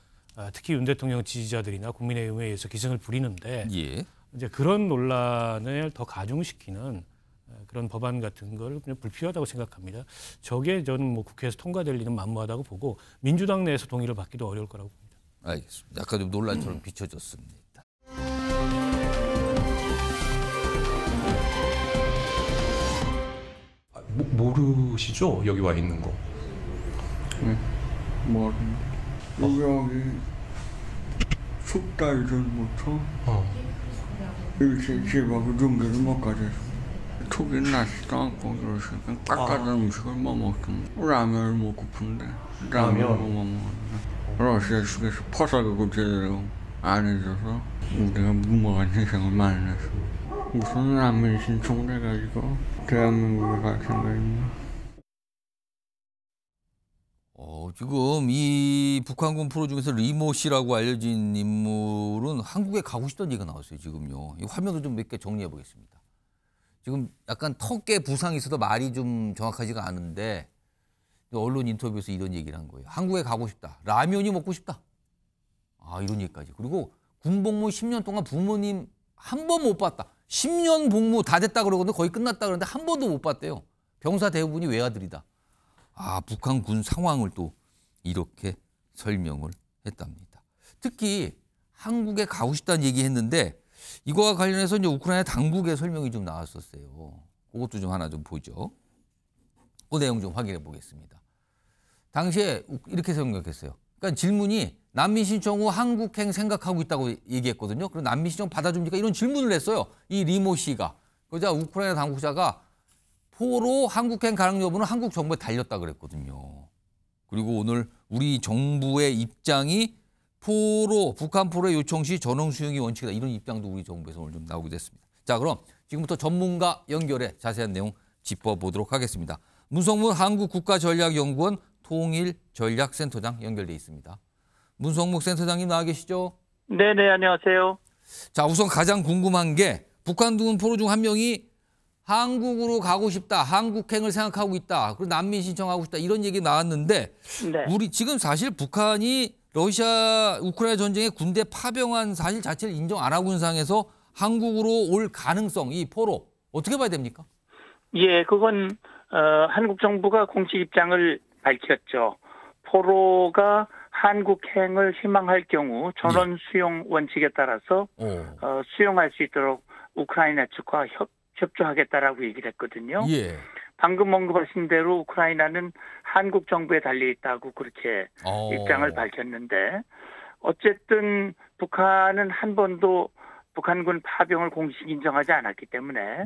특히 윤 대통령 지지자들이나 국민의힘에 의해서 기승을 부리는데 이제 그런 논란을 더 가중시키는 그런 법안 같은 걸 그냥 불필요하다고 생각합니다. 저게 저는 뭐 국회에서 통과될 일은 만무하다고 보고 민주당 내에서 동의를 받기도 어려울 거라고 봅니다. 알겠습니다. 약간 좀 논란처럼 비춰졌습니다. 모르시죠? 여기 와 있는 거. 여기 숙달 전부터 일찍 집하고 준비를 못 가져서 촉이 나지도 않고 그러시니까 깎아진 음식을 못 먹던 라면을 먹고픈데 라면을 못 먹었는데 러시아식에서 포사가고 제대로 안 해줘서 우리가 무모한 희생을 많이 했어. 우선 라면 신청해가지고 대한민국에 갈 생각입니다. 지금 이 북한군 프로 중에서 리모 씨라고 알려진 인물은 한국에 가고 싶다는 얘기가 나왔어요, 지금요. 이 화면을 좀 몇 개 정리해 보겠습니다. 지금 약간 턱에 부상이 있어서 말이 좀 정확하지가 않은데 언론 인터뷰에서 이런 얘기를 한 거예요. 한국에 가고 싶다. 라면이 먹고 싶다. 이런 얘기까지. 그리고 군복무 10년 동안 부모님 한 번 못 봤다. 10년 복무 다 됐다 그러거든요. 거의 끝났다 그러는데 한 번도 못 봤대요. 병사 대부분이 외아들이다. 북한 군 상황을 또 이렇게 설명을 했답니다. 특히 한국에 가고 싶다는 얘기했는데 이거와 관련해서 이제 우크라이나 당국의 설명이 좀 나왔었어요. 그것도 좀 하나 좀 보죠. 그 내용 좀 확인해 보겠습니다. 당시에 이렇게 생각했어요. 그러니까 질문이 난민 신청 후 한국행 생각하고 있다고 얘기했거든요. 그럼 난민 신청 받아줍니까? 이런 질문을 했어요. 이 리모 씨가. 그러자 우크라이나 당국자가 포로 한국행 가능 여부는 한국 정부에 달렸다 그랬거든요. 그리고 오늘 우리 정부의 입장이 북한 포로의 요청 시 전원 수용이 원칙이다. 이런 입장도 우리 정부에서 오늘 좀 나오게 됐습니다. 자, 그럼 지금부터 전문가 연결해 자세한 내용 짚어보도록 하겠습니다. 문성문 한국국가전략연구원 통일전략센터장 연결돼 있습니다. 문성묵 센터장님 나와 계시죠? 네네, 안녕하세요. 자, 우선 가장 궁금한 게 북한군 포로 중 한 명이 한국으로 가고 싶다, 한국행을 생각하고 있다, 그리고 난민 신청하고 싶다 이런 얘기 나왔는데 우리 지금 사실 북한이 러시아 우크라이나 전쟁에 군대 파병한 사실 자체를 인정 안 하고 있는 상황에서 한국으로 올 가능성, 이 포로 어떻게 봐야 됩니까? 예, 그건 한국 정부가 공식 입장을 밝혔죠. 포로가 한국행을 희망할 경우 전원 수용 원칙에 따라서 수용할 수 있도록 우크라이나 측과 협조하겠다라고 얘기를 했거든요. 방금 언급하신 대로 우크라이나는 한국 정부에 달려 있다고 그렇게 입장을 밝혔는데 어쨌든 북한은 한 번도 북한군 파병을 공식 인정하지 않았기 때문에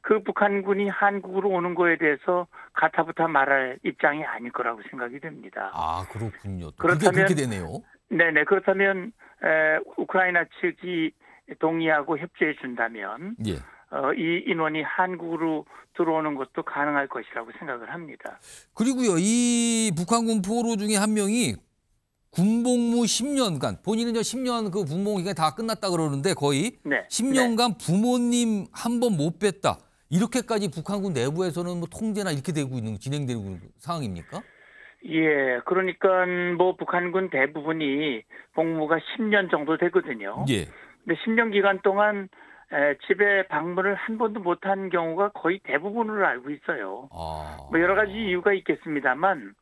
그 북한군이 한국으로 오는 거에 대해서 가타부타 말할 입장이 아닐 거라고 생각이 됩니다. 그렇군요. 그렇다면 그렇게 되네요. 네네. 그렇다면 우크라이나 측이 동의하고 협조해 준다면 이 인원이 한국으로 들어오는 것도 가능할 것이라고 생각을 합니다. 그리고요, 이 북한군 포로 중에 한 명이 군복무 10년간, 본인은 10년 그 군복무 기간이 다 끝났다 그러는데 거의 10년간 부모님 한 번 못 뵀다. 이렇게까지 북한군 내부에서는 뭐 통제나 이렇게 되고 있는, 진행되고 있는 상황입니까? 예, 그러니까 뭐 북한군 대부분이 복무가 10년 정도 되거든요. 근데 10년 기간 동안 집에 방문을 한 번도 못한 경우가 거의 대부분으로 알고 있어요. 뭐 여러 가지 이유가 있겠습니다만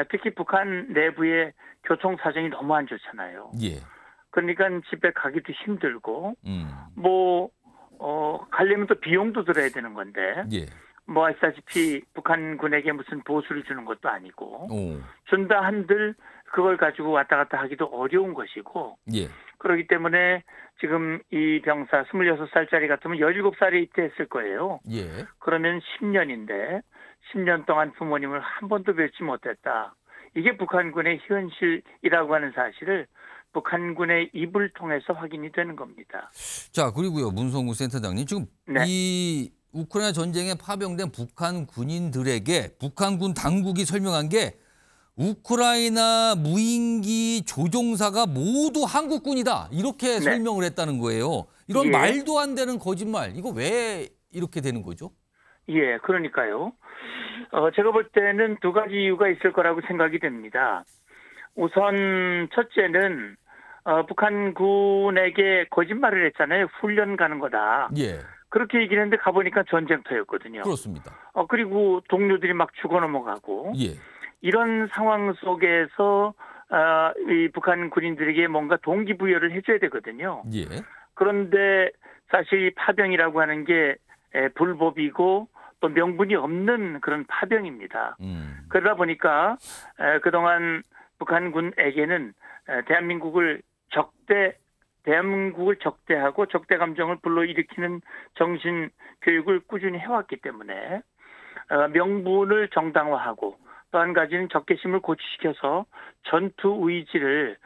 특히 북한 내부의 교통 사정이 너무 안 좋잖아요. 예. 그러니까 집에 가기도 힘들고 가려면 또 비용도 들어야 되는 건데 예. 뭐 아시다시피 북한군에게 무슨 보수를 주는 것도 아니고 준다 한들 그걸 가지고 왔다 갔다 하기도 어려운 것이고 예. 그렇기 때문에 지금 이 병사 26살짜리 같으면 17살에 입대했을 거예요. 예. 그러면 10년인데 10년 동안 부모님을 한 번도 뵙지 못했다. 이게 북한군의 현실이라고 하는 사실을 북한군의 입을 통해서 확인이 되는 겁니다. 자, 그리고요. 문성구 센터장님. 지금 이 우크라이나 전쟁에 파병된 북한 군인들에게 북한군 당국이 설명한 게 우크라이나 무인기 조종사가 모두 한국군이다. 이렇게 설명을 했다는 거예요. 이런 말도 안 되는 거짓말. 이거 왜 이렇게 되는 거죠? 예, 그러니까요. 제가 볼 때는 두 가지 이유가 있을 거라고 생각이 됩니다. 우선 첫째는 북한군에게 거짓말을 했잖아요. 훈련 가는 거다. 예. 그렇게 얘기를 했는데 가보니까 전쟁터였거든요. 그렇습니다. 그리고 동료들이 막 죽어 넘어가고 예. 이런 상황 속에서 이 북한 군인들에게 뭔가 동기부여를 해줘야 되거든요. 예. 그런데 사실 이 파병이라고 하는 게 불법이고 또 명분이 없는 그런 파병입니다. 그러다 보니까 그동안 북한군에게는 대한민국을 적대하고 적대 감정을 불러일으키는 정신 교육을 꾸준히 해왔기 때문에 명분을 정당화하고 또 한 가지는 적개심을 고취시켜서 전투 의지를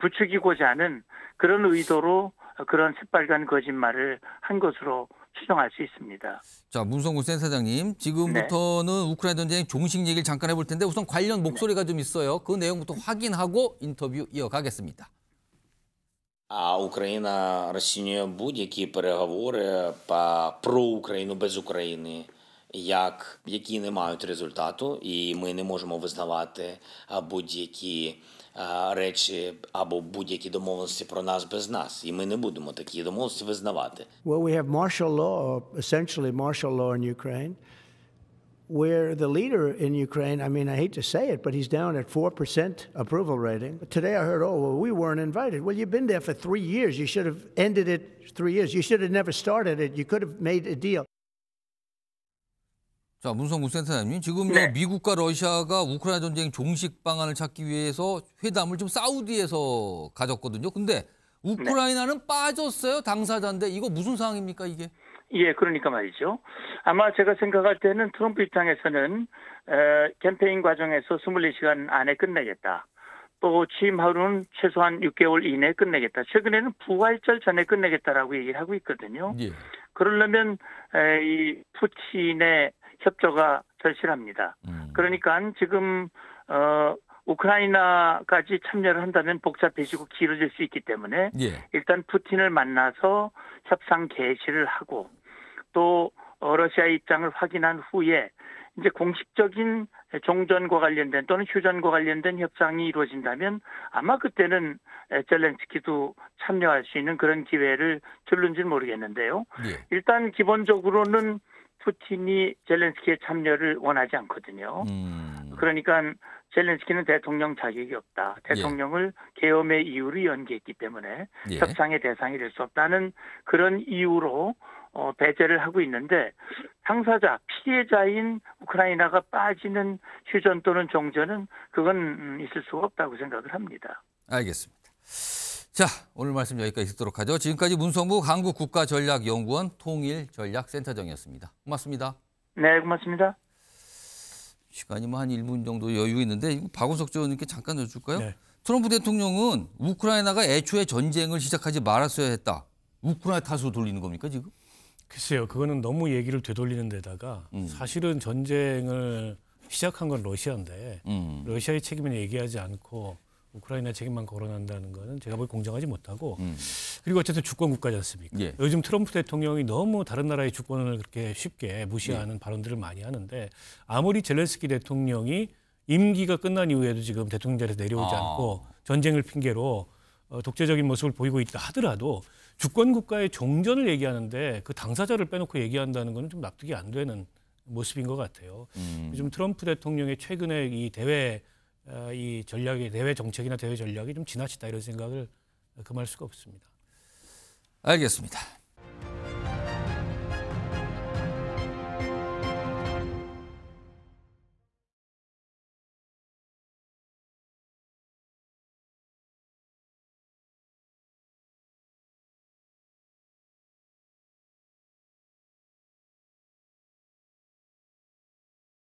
부추기고자 하는 그런 의도로 그런 새빨간 거짓말을 한 것으로 추정할 수 있습니다. 자, 문성구 센터장님. 지금부터는 우크라이나 전쟁 종식 얘기를 잠깐 해볼 텐데 우선 관련 목소리가 좀 있어요. 그 내용부터 확인하고 인터뷰 이어가겠습니다. Україна розцінює будь-які переговори про Україну без України як які не мають результату, і ми не можемо визнавати будь-які речі або будь-які домовленості про нас без нас. І ми не будемо такі домовленості визнавати. Well, we have martial law, essentially martial law in Ukraine, where the leader in Ukraine, I mean, I hate to say it, but he's down at 4% approval rating. But today I heard, we weren't invited. Well, you've been there for 3 years. You should have ended it 3 years. You should have never started it. You could have made a deal. 자, 문성구 센터장님. 지금 미국과 러시아가 우크라이나 전쟁 종식 방안을 찾기 위해서 회담을 좀 사우디에서 가졌거든요. 근데 우크라이나는 빠졌어요. 당사자인데 이거 무슨 상황입니까, 이게? 예, 그러니까 말이죠. 아마 제가 생각할 때는 트럼프 입장에서는 캠페인 과정에서 24시간 안에 끝내겠다. 또 취임하루는 최소한 6개월 이내에 끝내겠다. 최근에는 부활절 전에 끝내겠다라고 얘기를 하고 있거든요. 예. 그러려면 이 푸틴의 협조가 절실합니다. 그러니까 지금 우크라이나까지 참여를 한다면 복잡해지고 길어질 수 있기 때문에 일단 푸틴을 만나서 협상 개시를 하고 또 러시아의 입장을 확인한 후에 이제 공식적인 종전과 관련된 또는 휴전과 관련된 협상이 이루어진다면 아마 그때는 젤렌스키도 참여할 수 있는 그런 기회를 줄는지는 모르겠는데요. 일단 기본적으로는 푸틴이 젤렌스키의 참여를 원하지 않거든요. 그러니까 젤렌스키는 대통령 자격이 없다. 대통령을 계엄의 이유로 연기했기 때문에 협상의 대상이 될 수 없다는 그런 이유로 배제를 하고 있는데 당사자, 피해자인 우크라이나가 빠지는 휴전 또는 종전은 그건 있을 수가 없다고 생각을 합니다. 알겠습니다. 자, 오늘 말씀 여기까지 듣도록 하죠. 지금까지 문성구 한국국가전략연구원 통일전략센터장이었습니다. 고맙습니다. 네, 고맙습니다. 시간이 한 1분 정도 여유 있는데 박원석 전 의원님께 잠깐 여쭐까요? 네. 트럼프 대통령은 우크라이나가 애초에 전쟁을 시작하지 말았어야 했다. 우크라이나 탓으로 돌리는 겁니까 지금? 글쎄요. 그거는 너무 얘기를 되돌리는 데다가 사실은 전쟁을 시작한 건 러시아인데 러시아의 책임은 얘기하지 않고 우크라이나 책임만 거론한다는 거는 제가 보기 공정하지 못하고 그리고 어쨌든 주권 국가지 않습니까? 요즘 트럼프 대통령이 너무 다른 나라의 주권을 그렇게 쉽게 무시하는 발언들을 많이 하는데 아무리 젤렌스키 대통령이 임기가 끝난 이후에도 지금 대통령 자리에서 내려오지 않고 전쟁을 핑계로 독재적인 모습을 보이고 있다 하더라도 주권 국가의 종전을 얘기하는데 그 당사자를 빼놓고 얘기한다는 것은 좀 납득이 안 되는 모습인 것 같아요. 좀 트럼프 대통령의 최근에 이 대외 이 전략이 대외 정책이나 대외 전략이 좀 지나치다 이런 생각을 금할 수가 없습니다. 알겠습니다.